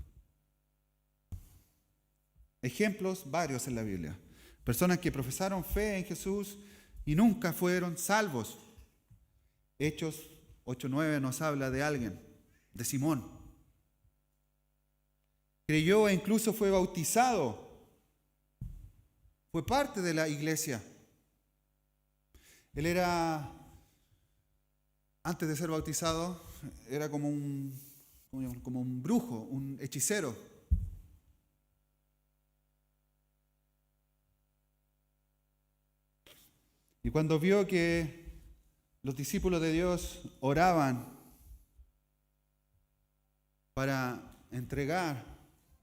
Ejemplos varios en la Biblia. Personas que profesaron fe en Jesús y nunca fueron salvos. Hechos 8:9 nos habla de alguien, de Simón. Creyó e incluso fue bautizado. Fue parte de la iglesia. Él era, antes de ser bautizado, era como un brujo, un hechicero. Y cuando vio que los discípulos de Dios oraban para entregar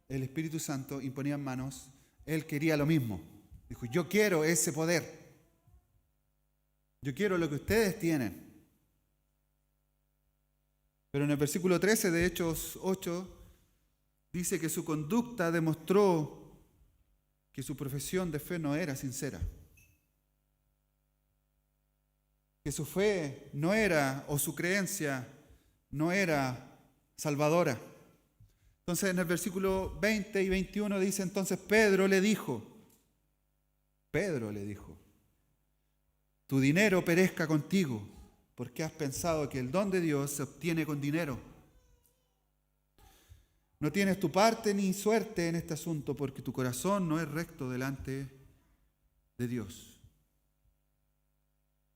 el Espíritu Santo, imponían manos, él quería lo mismo. Dijo, yo quiero ese poder. Yo quiero lo que ustedes tienen. Pero en el versículo 13 de Hechos 8 dice que su conducta demostró que su profesión de fe no era sincera. Que su fe no era, o su creencia no era salvadora. Entonces en el versículo 20 y 21 dice, entonces Pedro le dijo, tu dinero perezca contigo, porque has pensado que el don de Dios se obtiene con dinero. No tienes tu parte ni suerte en este asunto, porque tu corazón no es recto delante de Dios.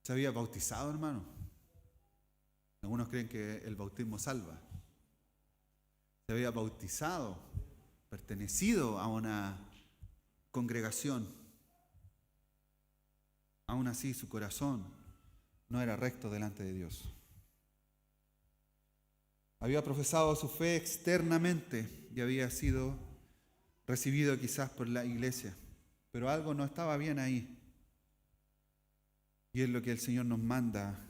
¿Se había bautizado, hermano? Algunos creen que el bautismo salva. Se había bautizado, pertenecido a una congregación. aún así su corazón no era recto delante de Dios. Había profesado su fe externamente y había sido recibido quizás por la iglesia, pero algo no estaba bien ahí. Y es lo que el Señor nos manda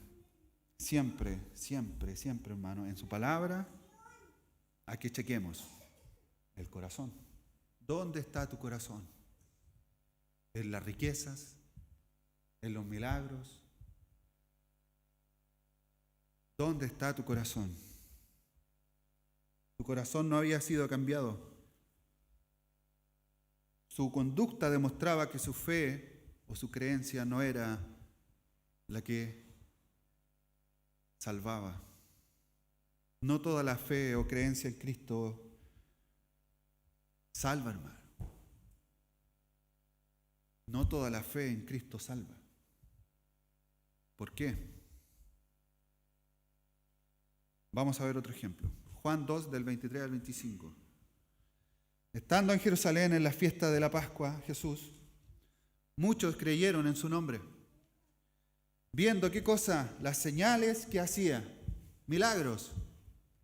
siempre, siempre, siempre, hermano, en su palabra, a que chequemos el corazón. ¿Dónde está tu corazón? ¿En las riquezas? ¿En los milagros? ¿Dónde está tu corazón? Su corazón no había sido cambiado. Su conducta demostraba que su fe o su creencia no era la que salvaba. No toda la fe o creencia en Cristo salva, hermano. No toda la fe en Cristo salva. ¿Por qué? Vamos a ver otro ejemplo. Juan 2, del 23 al 25. Estando en Jerusalén en la fiesta de la Pascua, Jesús, muchos creyeron en su nombre. Viendo qué cosa, las señales que hacía, milagros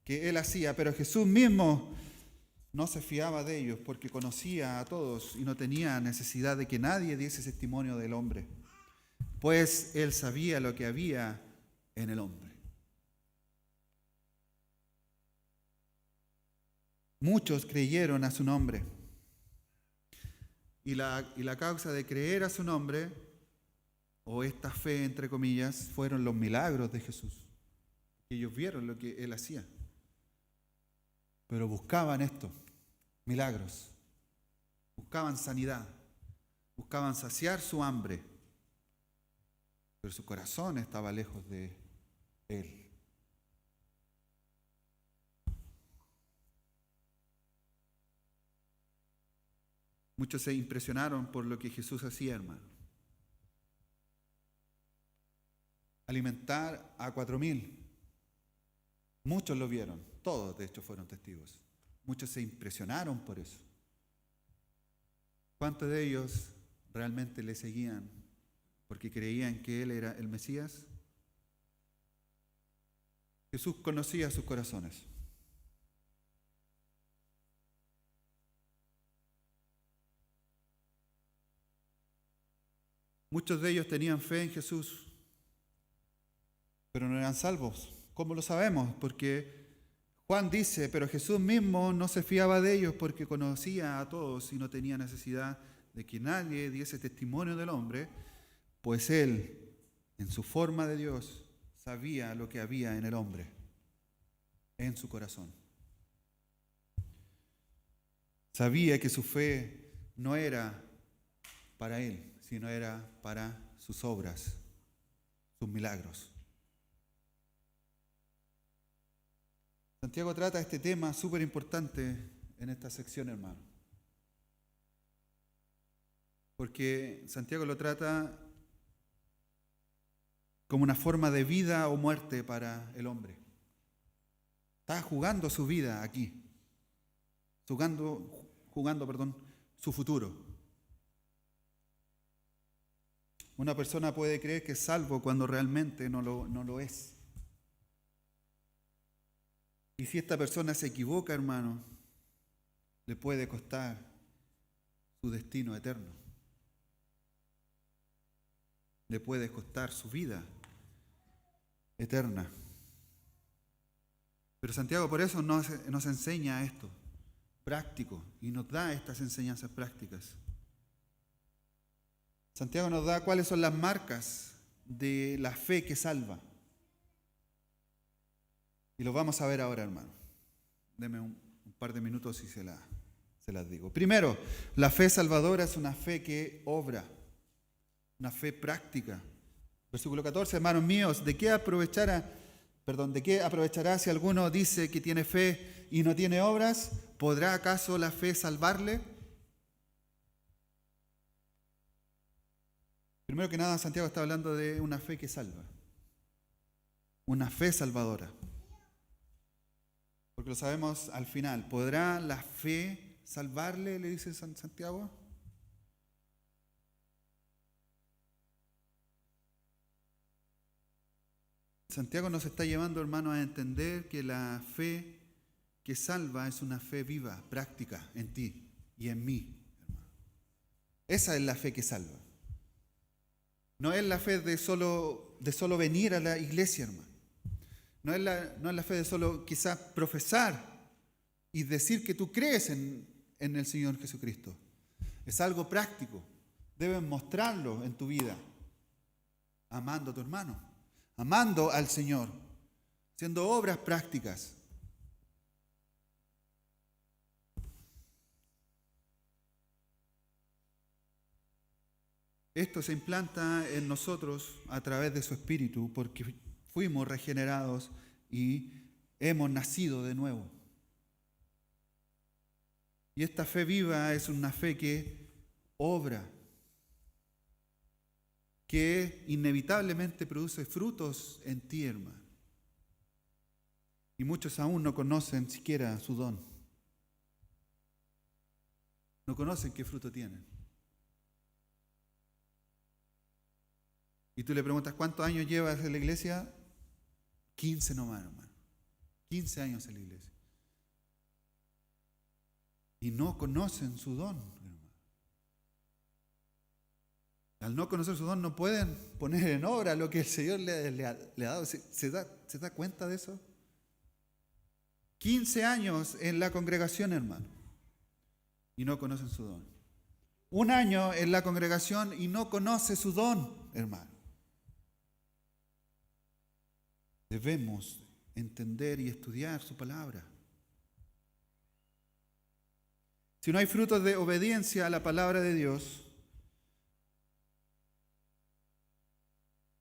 que él hacía, pero Jesús mismo no se fiaba de ellos porque conocía a todos y no tenía necesidad de que nadie diese testimonio del hombre, pues él sabía lo que había en el hombre. Muchos creyeron a su nombre. Y la causa de creer a su nombre, o esta fe entre comillas, fueron los milagros de Jesús. Ellos vieron lo que él hacía. Pero buscaban esto, milagros. Buscaban sanidad. Buscaban saciar su hambre. Pero su corazón estaba lejos de él. Muchos se impresionaron por lo que Jesús hacía, hermano. Alimentar a 4,000. Muchos lo vieron. Todos, de hecho, fueron testigos. Muchos se impresionaron por eso. ¿Cuántos de ellos realmente le seguían porque creían que Él era el Mesías? Jesús conocía sus corazones. Muchos de ellos tenían fe en Jesús, pero no eran salvos. ¿Cómo lo sabemos? Porque Juan dice, pero Jesús mismo no se fiaba de ellos porque conocía a todos y no tenía necesidad de que nadie diese testimonio del hombre, pues Él, en su forma de Dios, sabía lo que había en el hombre, en su corazón. Sabía que su fe no era para Él, sino era para sus obras, sus milagros. Santiago trata este tema súper importante en esta sección, hermano. Porque Santiago lo trata como una forma de vida o muerte para el hombre. Está jugando su vida aquí, jugando, su futuro. Una persona puede creer que es salvo cuando realmente no lo es. Y si esta persona se equivoca, hermano, le puede costar su destino eterno. Le puede costar su vida eterna. Pero Santiago por eso nos enseña esto, práctico, y nos da estas enseñanzas prácticas. Santiago nos da cuáles son las marcas de la fe que salva. Y lo vamos a ver ahora, hermano. Deme un par de minutos y se las digo. Primero, la fe salvadora es una fe que obra, una fe práctica. Versículo 14, hermanos míos, ¿de qué aprovechará si alguno dice que tiene fe y no tiene obras? ¿Podrá acaso la fe salvarle? Primero que nada, Santiago está hablando de una fe que salva, una fe salvadora. Porque lo sabemos al final. ¿Podrá la fe salvarle? Le dice Santiago. Santiago nos está llevando, hermano, a entender que la fe que salva es una fe viva, práctica en ti y en mí, hermano. Esa es la fe que salva. No es la fe de solo venir a la iglesia, hermano. No es la fe de solo quizás profesar y decir que tú crees en el Señor Jesucristo. Es algo práctico. Debes mostrarlo en tu vida. Amando a tu hermano, amando al Señor, haciendo obras prácticas. Esto se implanta en nosotros a través de su Espíritu, porque fuimos regenerados y hemos nacido de nuevo. Y esta fe viva es una fe que obra, que inevitablemente produce frutos en ti, hermano. Y muchos aún no conocen siquiera su don. No conocen qué fruto tienen. Y tú le preguntas, ¿cuántos años llevas en la iglesia? 15 nomás, hermano. 15 años en la iglesia. Y no conocen su don, hermano. Al no conocer su don no pueden poner en obra lo que el Señor le ha dado. ¿Se da cuenta de eso? 15 años en la congregación, hermano, y no conocen su don. 1 año en la congregación y no conoce su don, hermano. Debemos entender y estudiar su palabra. Si no hay frutos de obediencia a la palabra de Dios,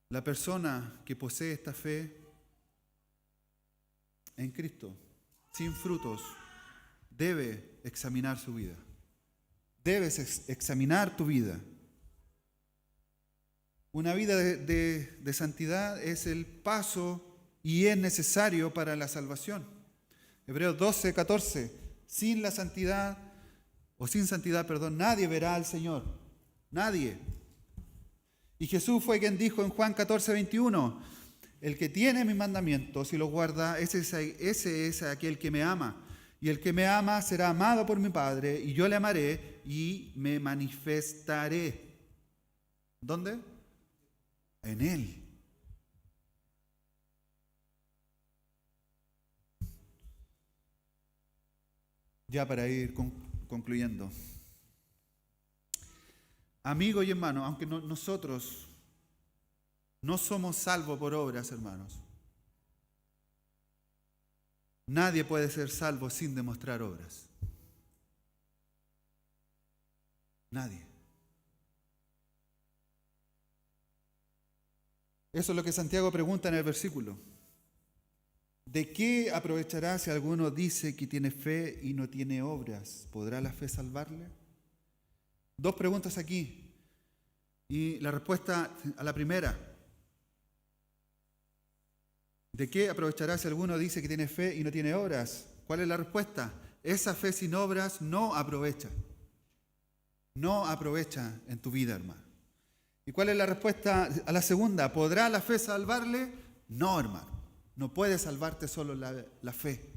la persona que posee esta fe en Cristo, sin frutos, debe examinar su vida. Debes examinar tu vida. Una vida de santidad es el paso y es necesario para la salvación. Hebreos 12:14. Sin santidad, nadie verá al Señor. Nadie. Y Jesús fue quien dijo en Juan 14:21, el que tiene mis mandamientos y los guarda, ese es aquel que me ama. Y el que me ama será amado por mi Padre, y yo le amaré y me manifestaré. ¿Dónde? En Él. Ya para ir concluyendo. Amigo y hermano, aunque nosotros no somos salvos por obras, hermanos, nadie puede ser salvo sin demostrar obras. Nadie. Eso es lo que Santiago pregunta en el versículo. ¿De qué aprovechará si alguno dice que tiene fe y no tiene obras? ¿Podrá la fe salvarle? 2 preguntas aquí. Y la respuesta a la primera. ¿De qué aprovechará si alguno dice que tiene fe y no tiene obras? ¿Cuál es la respuesta? Esa fe sin obras no aprovecha. No aprovecha en tu vida, hermano. ¿Y cuál es la respuesta a la segunda? ¿Podrá la fe salvarle? No, hermano. No puede salvarte solo la fe.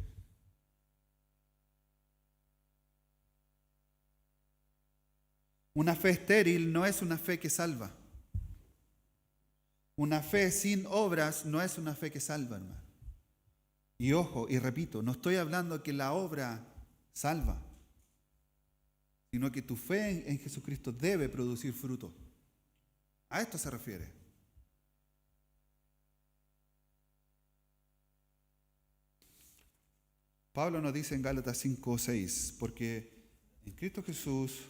Una fe estéril no es una fe que salva. Una fe sin obras no es una fe que salva, hermano. Y ojo, y repito, no estoy hablando que la obra salva, sino que tu fe en Jesucristo debe producir fruto. A esto se refiere. Pablo nos dice en Gálatas 5:6, porque en Cristo Jesús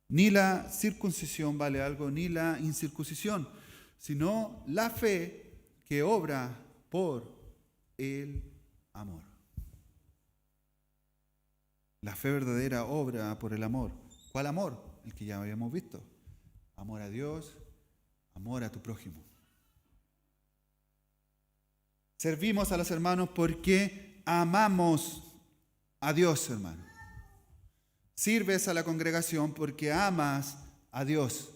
ni la circuncisión vale algo, ni la incircuncisión, sino la fe que obra por el amor. La fe verdadera obra por el amor. ¿Cuál amor? El que ya habíamos visto. Amor a Dios, amor a tu prójimo. Servimos a los hermanos porque amamos a Dios, hermano. Sirves a la congregación porque amas a Dios.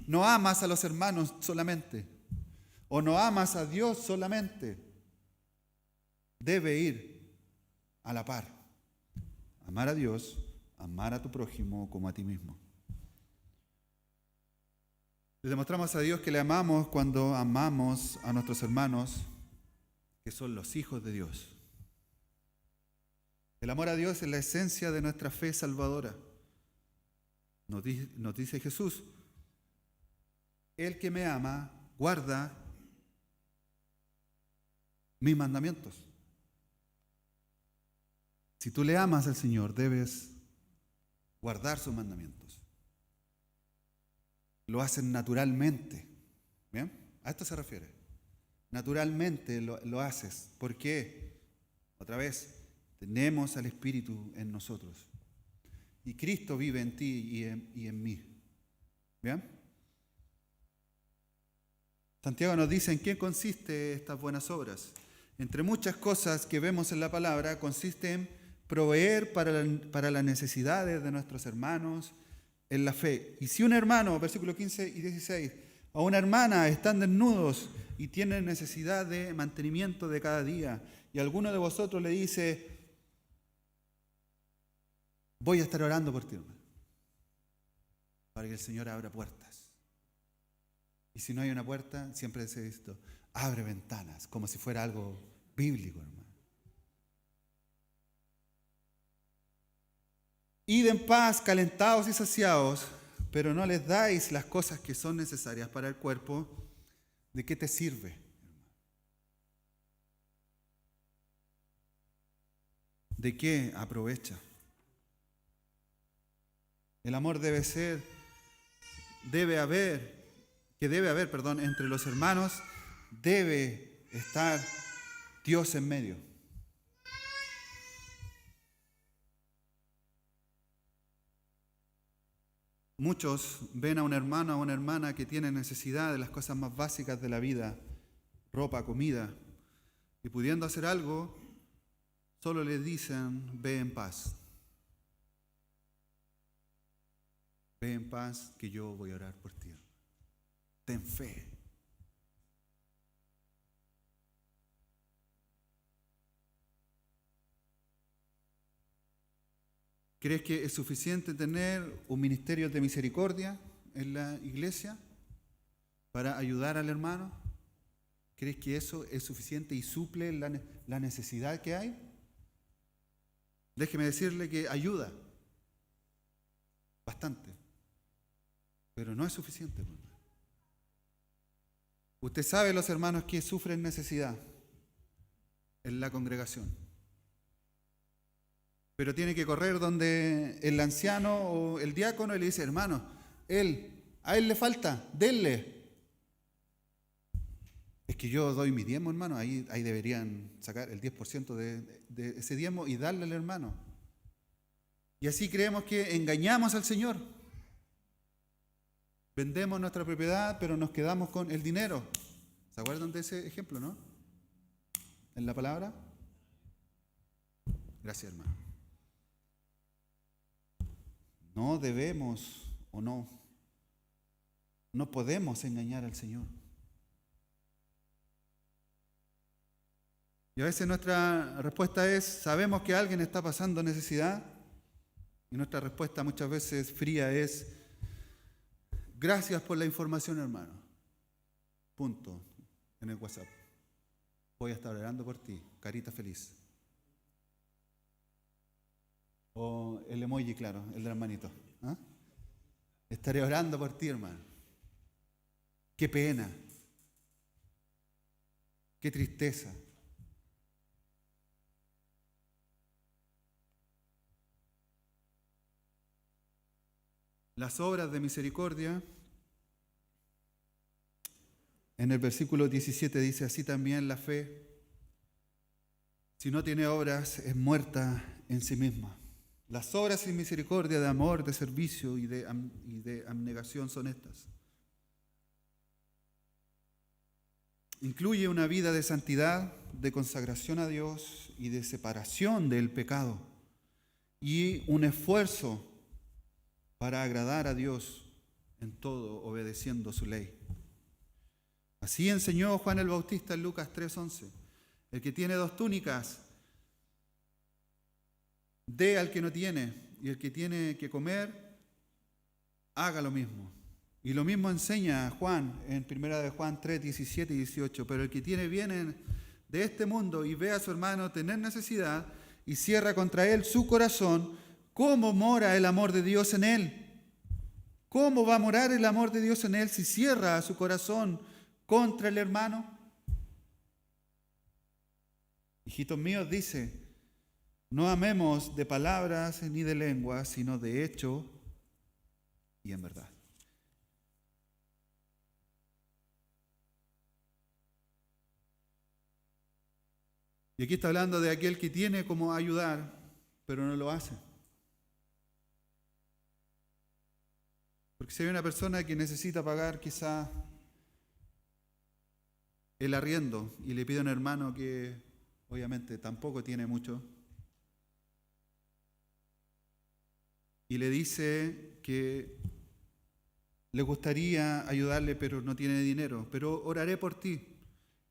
No amas a los hermanos solamente. o no amas a Dios solamente. Debe ir a la par. Amar a Dios, amar a tu prójimo como a ti mismo. Le demostramos a Dios que le amamos cuando amamos a nuestros hermanos, que son los hijos de Dios. El amor a Dios es la esencia de nuestra fe salvadora. Nos dice Jesús: el que me ama guarda mis mandamientos. Si tú le amas al Señor, debes guardar sus mandamientos. Lo hacen naturalmente. ¿Bien? A esto se refiere. Naturalmente lo haces. ¿Por qué? Otra vez, tenemos al Espíritu en nosotros. Y Cristo vive en ti y en mí. ¿Bien? Santiago nos dice en qué consiste estas buenas obras. Entre muchas cosas que vemos en la palabra, consiste en proveer para las necesidades de nuestros hermanos en la fe. Y si un hermano, versículos 15 y 16, o una hermana están desnudos y tienen necesidad de mantenimiento de cada día, y alguno de vosotros le dice: voy a estar orando por ti, hermano, para que el Señor abra puertas. Y si no hay una puerta, siempre se dice esto: abre ventanas, como si fuera algo bíblico, hermano. Id en paz, calentados y saciados, pero no les dais las cosas que son necesarias para el cuerpo. ¿De qué te sirve, hermano? ¿De qué aprovecha? El amor debe haber entre los hermanos, debe estar Dios en medio. Muchos ven a un hermano o a una hermana que tiene necesidad de las cosas más básicas de la vida, ropa, comida, y pudiendo hacer algo, solo les dicen: ve en paz. Ve en paz, que yo voy a orar por ti. Ten fe. ¿Crees que es suficiente tener un ministerio de misericordia en la iglesia para ayudar al hermano? ¿Crees que eso es suficiente y suple la necesidad que hay? Déjeme decirle que ayuda bastante, pero no es suficiente, hermano. Usted sabe, los hermanos que sufren necesidad en la congregación, pero tiene que correr donde el anciano o el diácono y le dice: hermano, a él le falta, denle. Es que yo doy mi diezmo, hermano, ahí deberían sacar el 10% de ese diezmo y darle al hermano. Y así creemos que engañamos al Señor. Vendemos nuestra propiedad, pero nos quedamos con el dinero. ¿Se acuerdan de ese ejemplo, no? En la palabra. Gracias, hermano. No debemos o no podemos engañar al Señor. Y a veces nuestra respuesta es: sabemos que alguien está pasando necesidad, y nuestra respuesta muchas veces fría es: gracias por la información, hermano. Punto. En el WhatsApp: voy a estar orando por ti, carita feliz. O el emoji, claro, el de las manitos. ¿Ah? Estaré orando por ti, hermano. Qué pena. Qué tristeza. Las obras de misericordia, en el versículo 17 dice: así también la fe, si no tiene obras, es muerta en sí misma. Las obras sin misericordia, de amor, de servicio y de abnegación son estas. Incluye una vida de santidad, de consagración a Dios y de separación del pecado, y un esfuerzo para agradar a Dios en todo, obedeciendo su ley. Así enseñó Juan el Bautista en Lucas 3:11. El que tiene 2 túnicas, dé al que no tiene, y el que tiene que comer, haga lo mismo. Y lo mismo enseña Juan en 1 de Juan 3, 17 y 18. Pero el que tiene bienes de este mundo y ve a su hermano tener necesidad y cierra contra él su corazón, ¿cómo mora el amor de Dios en él? ¿Cómo va a morar el amor de Dios en él si cierra su corazón contra el hermano? Hijitos míos, dice, no amemos de palabras ni de lengua, sino de hecho y en verdad. Y aquí está hablando de aquel que tiene como ayudar, pero no lo hace. Porque si hay una persona que necesita pagar quizá el arriendo y le pide a un hermano que obviamente tampoco tiene mucho, y le dice que le gustaría ayudarle pero no tiene dinero, pero oraré por ti,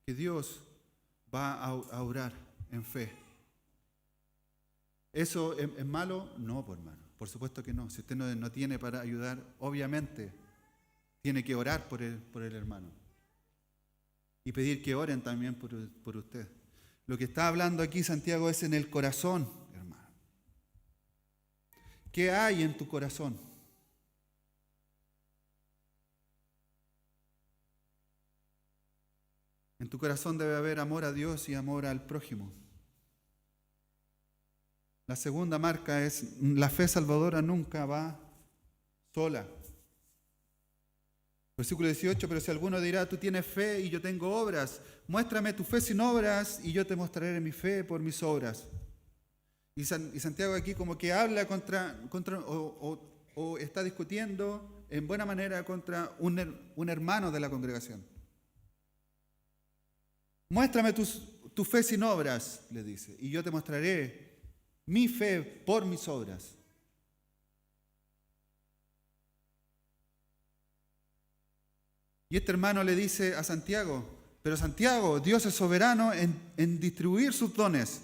que Dios va a orar en fe. ¿Eso es malo? No, por hermano. Por supuesto que no. Si usted no tiene para ayudar, obviamente tiene que orar por el hermano. Y pedir que oren también por usted. Lo que está hablando aquí Santiago es en el corazón, hermano. ¿Qué hay en tu corazón? En tu corazón debe haber amor a Dios y amor al prójimo. La segunda marca es, la fe salvadora nunca va sola. Versículo 18, pero si alguno dirá, tú tienes fe y yo tengo obras, muéstrame tu fe sin obras y yo te mostraré mi fe por mis obras. Y Santiago aquí como que habla contra o está discutiendo en buena manera contra un hermano de la congregación. Muéstrame tu fe sin obras, le dice, y yo te mostraré mi fe por mis obras. Y este hermano le dice a Santiago, pero Santiago, Dios es soberano en distribuir sus dones.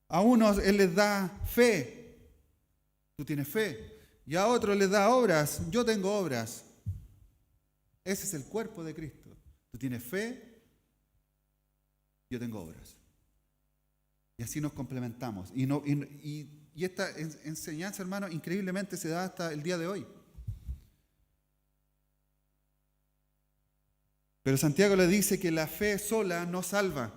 A unos Él les da fe, tú tienes fe, y a otros les da obras, yo tengo obras. Ese es el cuerpo de Cristo. Tú tienes fe, yo tengo obras. Y así nos complementamos. Y esta enseñanza, hermano, increíblemente se da hasta el día de hoy. Pero Santiago le dice que la fe sola no salva.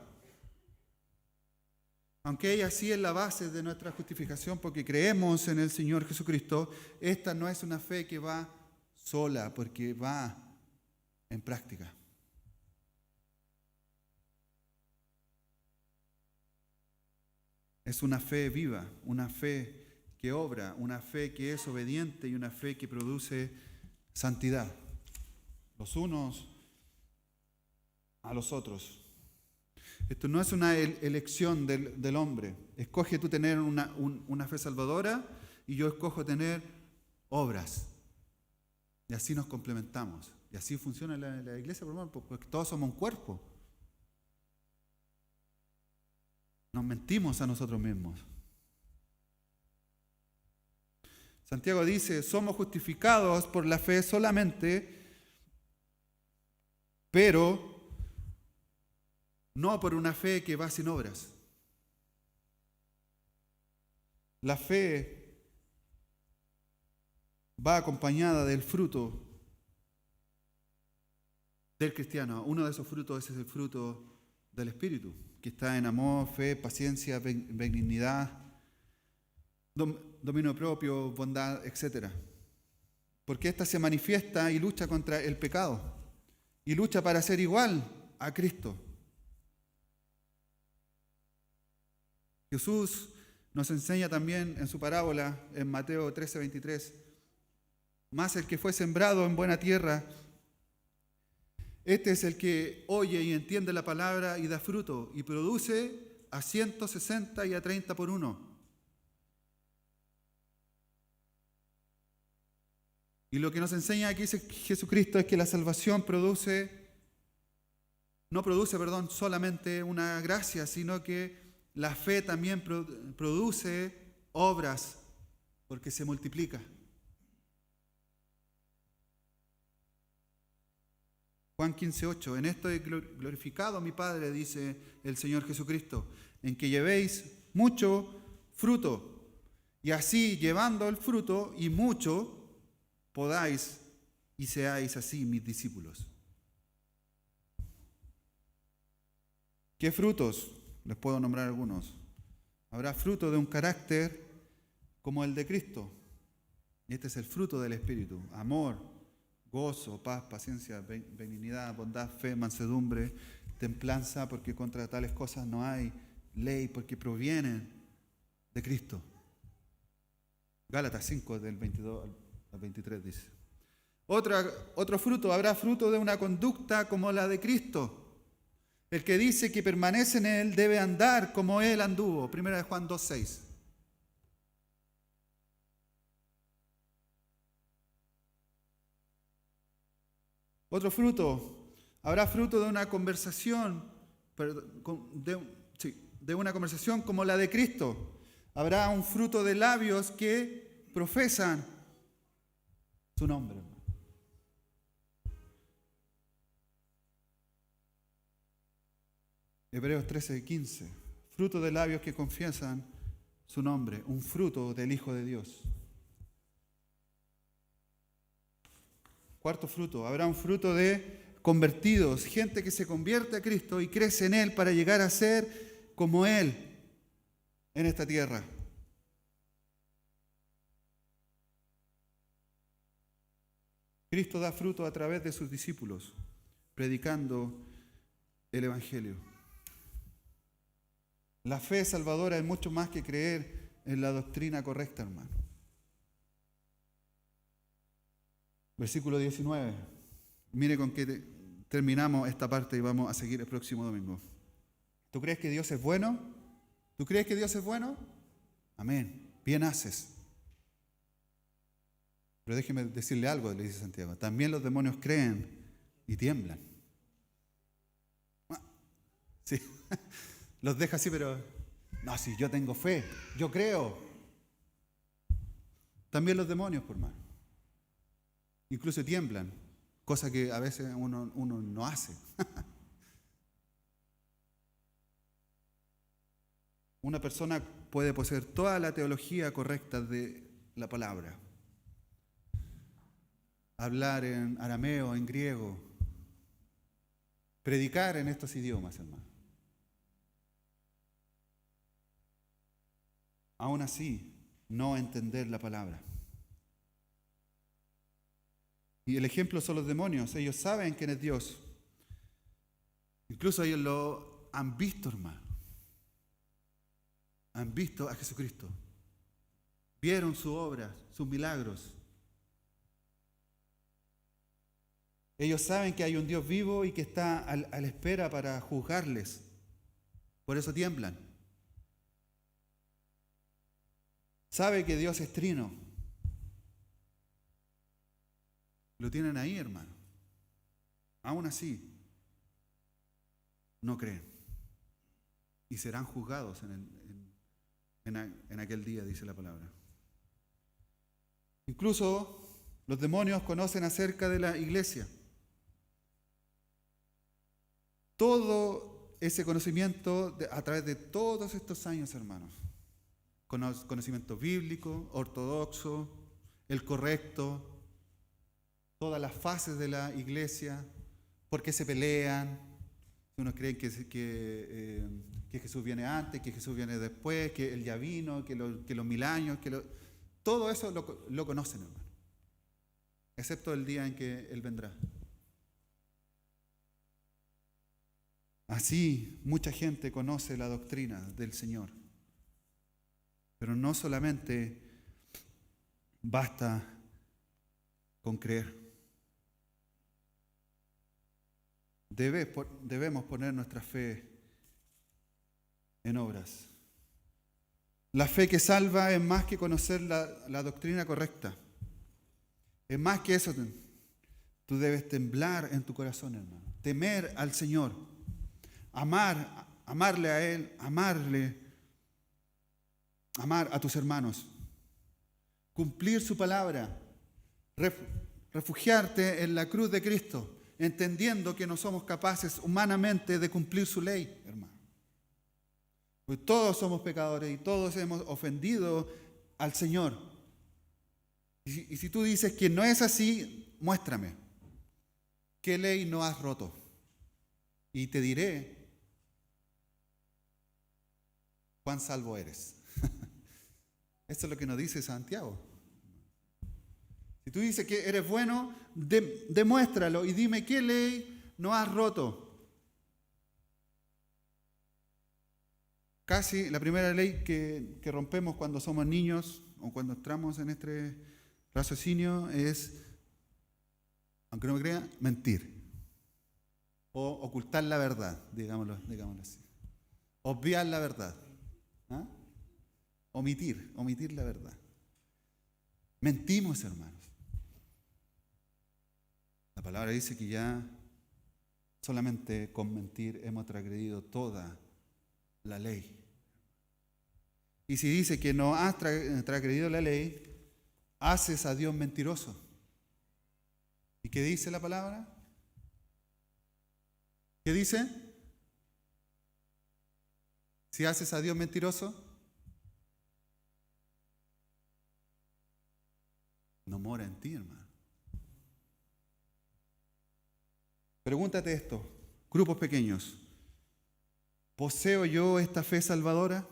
Aunque ella sí es la base de nuestra justificación porque creemos en el Señor Jesucristo, esta no es una fe que va sola porque va en práctica. Es una fe viva, una fe que obra, una fe que es obediente y una fe que produce santidad. Los unos a los otros. Esto no es una elección del hombre. Escoge tú tener una fe salvadora y yo escojo tener obras. Y así nos complementamos. Y así funciona la iglesia, porque todos somos un cuerpo. Nos mentimos a nosotros mismos. Santiago dice, somos justificados por la fe solamente, pero no por una fe que va sin obras. La fe va acompañada del fruto del cristiano. Uno de esos frutos es el fruto del Espíritu, que está en amor, fe, paciencia, benignidad, dominio propio, bondad, etc. Porque ésta se manifiesta y lucha contra el pecado y lucha para ser igual a Cristo. Jesús nos enseña también en su parábola en Mateo 13:23, más el que fue sembrado en buena tierra, este es el que oye y entiende la palabra y da fruto y produce a 160 y a 30 por uno. Y lo que nos enseña aquí Jesucristo es que la salvación produce solamente una gracia, sino que la fe también produce obras, porque se multiplica. Juan 15:8, en esto he glorificado a mi Padre, dice el Señor Jesucristo, en que llevéis mucho fruto, y así llevando el fruto y mucho, podáis y seáis así mis discípulos. ¿Qué frutos? Les puedo nombrar algunos. Habrá fruto de un carácter como el de Cristo. Y este es el fruto del Espíritu: amor, gozo, paz, paciencia, benignidad, bondad, fe, mansedumbre, templanza, porque contra tales cosas no hay ley, porque provienen de Cristo. Gálatas 5, del 22 al 23 dice. Otro fruto, habrá fruto de una conducta como la de Cristo. El que dice que permanece en Él debe andar como Él anduvo. 1 Juan 2:6. Otro fruto, habrá fruto de una conversación, de una conversación como la de Cristo. Habrá un fruto de labios que profesan su nombre. Hebreos 13:15. Fruto de labios que confiesan su nombre. Un fruto del Hijo de Dios. Cuarto fruto. Habrá un fruto de convertidos. Gente que se convierte a Cristo y crece en Él para llegar a ser como Él en esta tierra. Cristo da fruto a través de sus discípulos, predicando el Evangelio. La fe salvadora es mucho más que creer en la doctrina correcta, hermano. Versículo 19. Mire con qué terminamos esta parte y vamos a seguir el próximo domingo. ¿Tú crees que Dios es bueno? ¿Tú crees que Dios es bueno? Amén. Bien haces. Pero déjeme decirle algo, le dice Santiago. También los demonios creen y tiemblan. Sí. Los deja así, pero no, si yo tengo fe, yo creo. También los demonios, por mano. Incluso tiemblan, cosa que a veces uno no hace. Una persona puede poseer toda la teología correcta de la palabra. Hablar en arameo, en griego. Predicar en estos idiomas, hermano. Aún así, no entender la palabra. Y el ejemplo son los demonios. Ellos saben quién es Dios. Incluso ellos lo han visto, hermano. Han visto a Jesucristo. Vieron su obra, sus milagros. Ellos saben que hay un Dios vivo y que está a la espera para juzgarles. Por eso tiemblan. Sabe que Dios es trino. Lo tienen ahí, hermano. Aún así, no creen. Y serán juzgados en aquel día, dice la palabra. Incluso los demonios conocen acerca de la iglesia. Todo ese conocimiento a través de todos estos años, hermanos. Conocimiento bíblico, ortodoxo, el correcto, todas las fases de la iglesia, por qué se pelean. Unos creen que Jesús viene antes, que Jesús viene después, que Él ya vino, que los 1000 años, todo eso lo conocen, hermano. Excepto el día en que Él vendrá. Así, mucha gente conoce la doctrina del Señor. Pero no solamente basta con creer. Debemos poner nuestra fe en obras. La fe que salva es más que conocer la doctrina correcta. Es más que eso. Tú debes temblar en tu corazón, hermano. Temer al Señor. amarle a Él, amar a tus hermanos, cumplir su palabra, refugiarte en la cruz de Cristo, entendiendo que no somos capaces humanamente de cumplir su ley, hermano. Pues todos somos pecadores y todos hemos ofendido al Señor. Y si tú dices que no es así, muéstrame qué ley no has roto. Y te diré cuán salvo eres. Eso es lo que nos dice Santiago. Si tú dices que eres bueno, demuéstralo y dime qué ley no has roto. Casi la primera ley que rompemos cuando somos niños o cuando entramos en este raciocinio es, aunque no me crea, mentir. O ocultar la verdad, digámoslo así. Obviar la verdad. ¿Ah? Omitir la verdad. Mentimos, hermanos. La palabra dice que ya solamente con mentir hemos transgredido toda la ley. Y si dice que no has transgredido la ley, haces a Dios mentiroso. ¿Y qué dice la palabra? ¿Qué dice? Si haces a Dios mentiroso, no mora en ti, hermano. Pregúntate esto, grupos pequeños. ¿Poseo yo esta fe salvadora?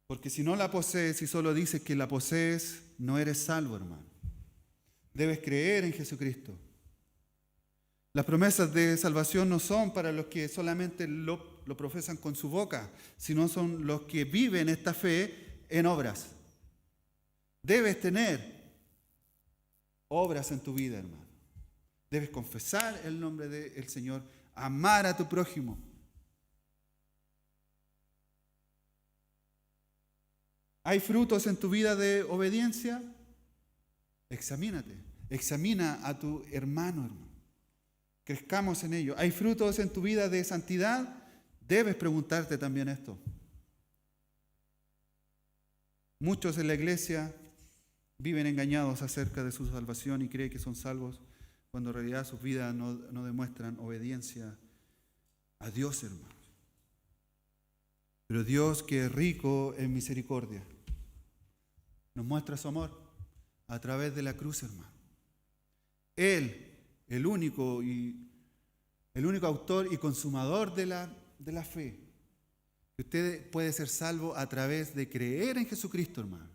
Porque si no la posees y solo dices que la posees, no eres salvo, hermano. Debes creer en Jesucristo. Las promesas de salvación no son para los que solamente lo profesan con su boca, sino son los que viven esta fe en obras. Debes tener obras en tu vida, hermano. Debes confesar el nombre del Señor, amar a tu prójimo. ¿Hay frutos en tu vida de obediencia? Examínate, examina a tu hermano. Crezcamos en ello. ¿Hay frutos en tu vida de santidad? Debes preguntarte también esto. Muchos en la iglesia viven engañados acerca de su salvación y creen que son salvos, cuando en realidad sus vidas no demuestran obediencia a Dios, hermanos. Pero Dios, que es rico en misericordia, nos muestra su amor a través de la cruz, hermano. Él, el único autor y consumador de la fe, que usted puede ser salvo a través de creer en Jesucristo, hermano.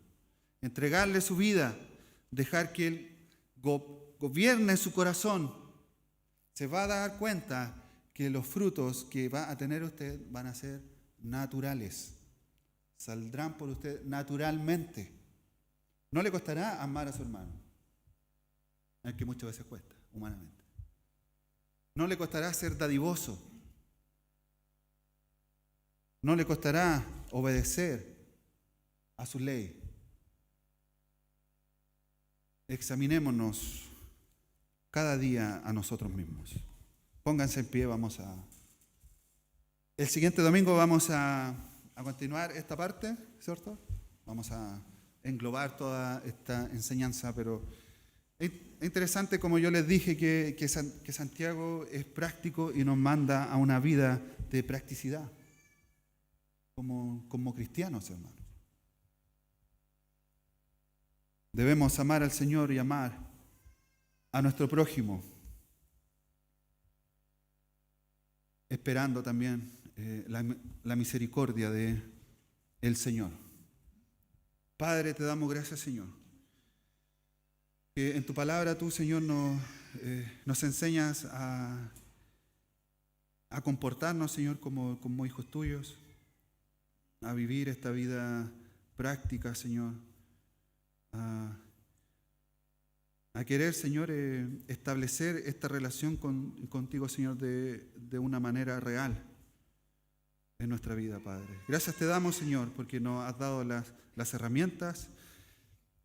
Entregarle su vida, dejar que Él gobierne su corazón. Se va a dar cuenta que los frutos que va a tener usted van a ser naturales. Saldrán por usted naturalmente. No le costará amar a su hermano, aunque muchas veces cuesta, humanamente. No le costará ser dadivoso. No le costará obedecer a su ley. Examinémonos cada día a nosotros mismos. Pónganse en pie, el siguiente domingo vamos a continuar esta parte, ¿cierto? Vamos a englobar toda esta enseñanza, pero es interesante, como yo les dije, que Santiago es práctico y nos manda a una vida de practicidad, como cristianos, hermanos. Debemos amar al Señor y amar a nuestro prójimo, esperando también la misericordia del Señor. Padre, te damos gracias, Señor, que en tu palabra tú, Señor, nos enseñas a comportarnos, Señor, como hijos tuyos, a vivir esta vida práctica, Señor, a querer, Señor, establecer esta relación contigo, Señor, de una manera real en nuestra vida, Padre. Gracias te damos, Señor, porque nos has dado las herramientas.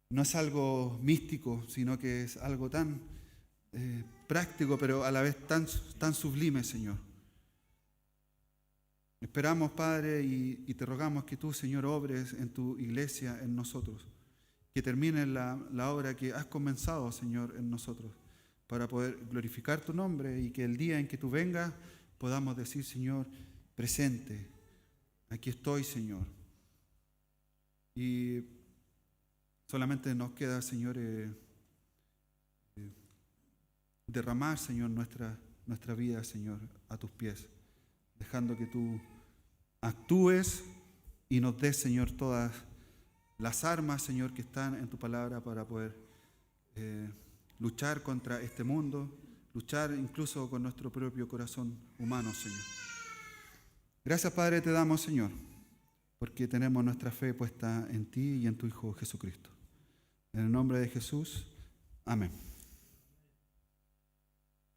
No es algo místico, sino que es algo tan práctico, pero a la vez tan sublime, Señor. Esperamos, Padre, y te rogamos que tú, Señor, obres en tu iglesia, en nosotros. Que termines la obra que has comenzado, Señor, en nosotros, para poder glorificar tu nombre y que el día en que tú vengas podamos decir, Señor, presente, aquí estoy, Señor. Y solamente nos queda, Señor, derramar, Señor, nuestra vida, Señor, a tus pies, dejando que tú actúes y nos des, Señor, todas las armas, Señor, que están en tu palabra para poder luchar contra este mundo, luchar incluso con nuestro propio corazón humano, Señor. Gracias, Padre, te damos, Señor, porque tenemos nuestra fe puesta en ti y en tu Hijo Jesucristo. En el nombre de Jesús, amén.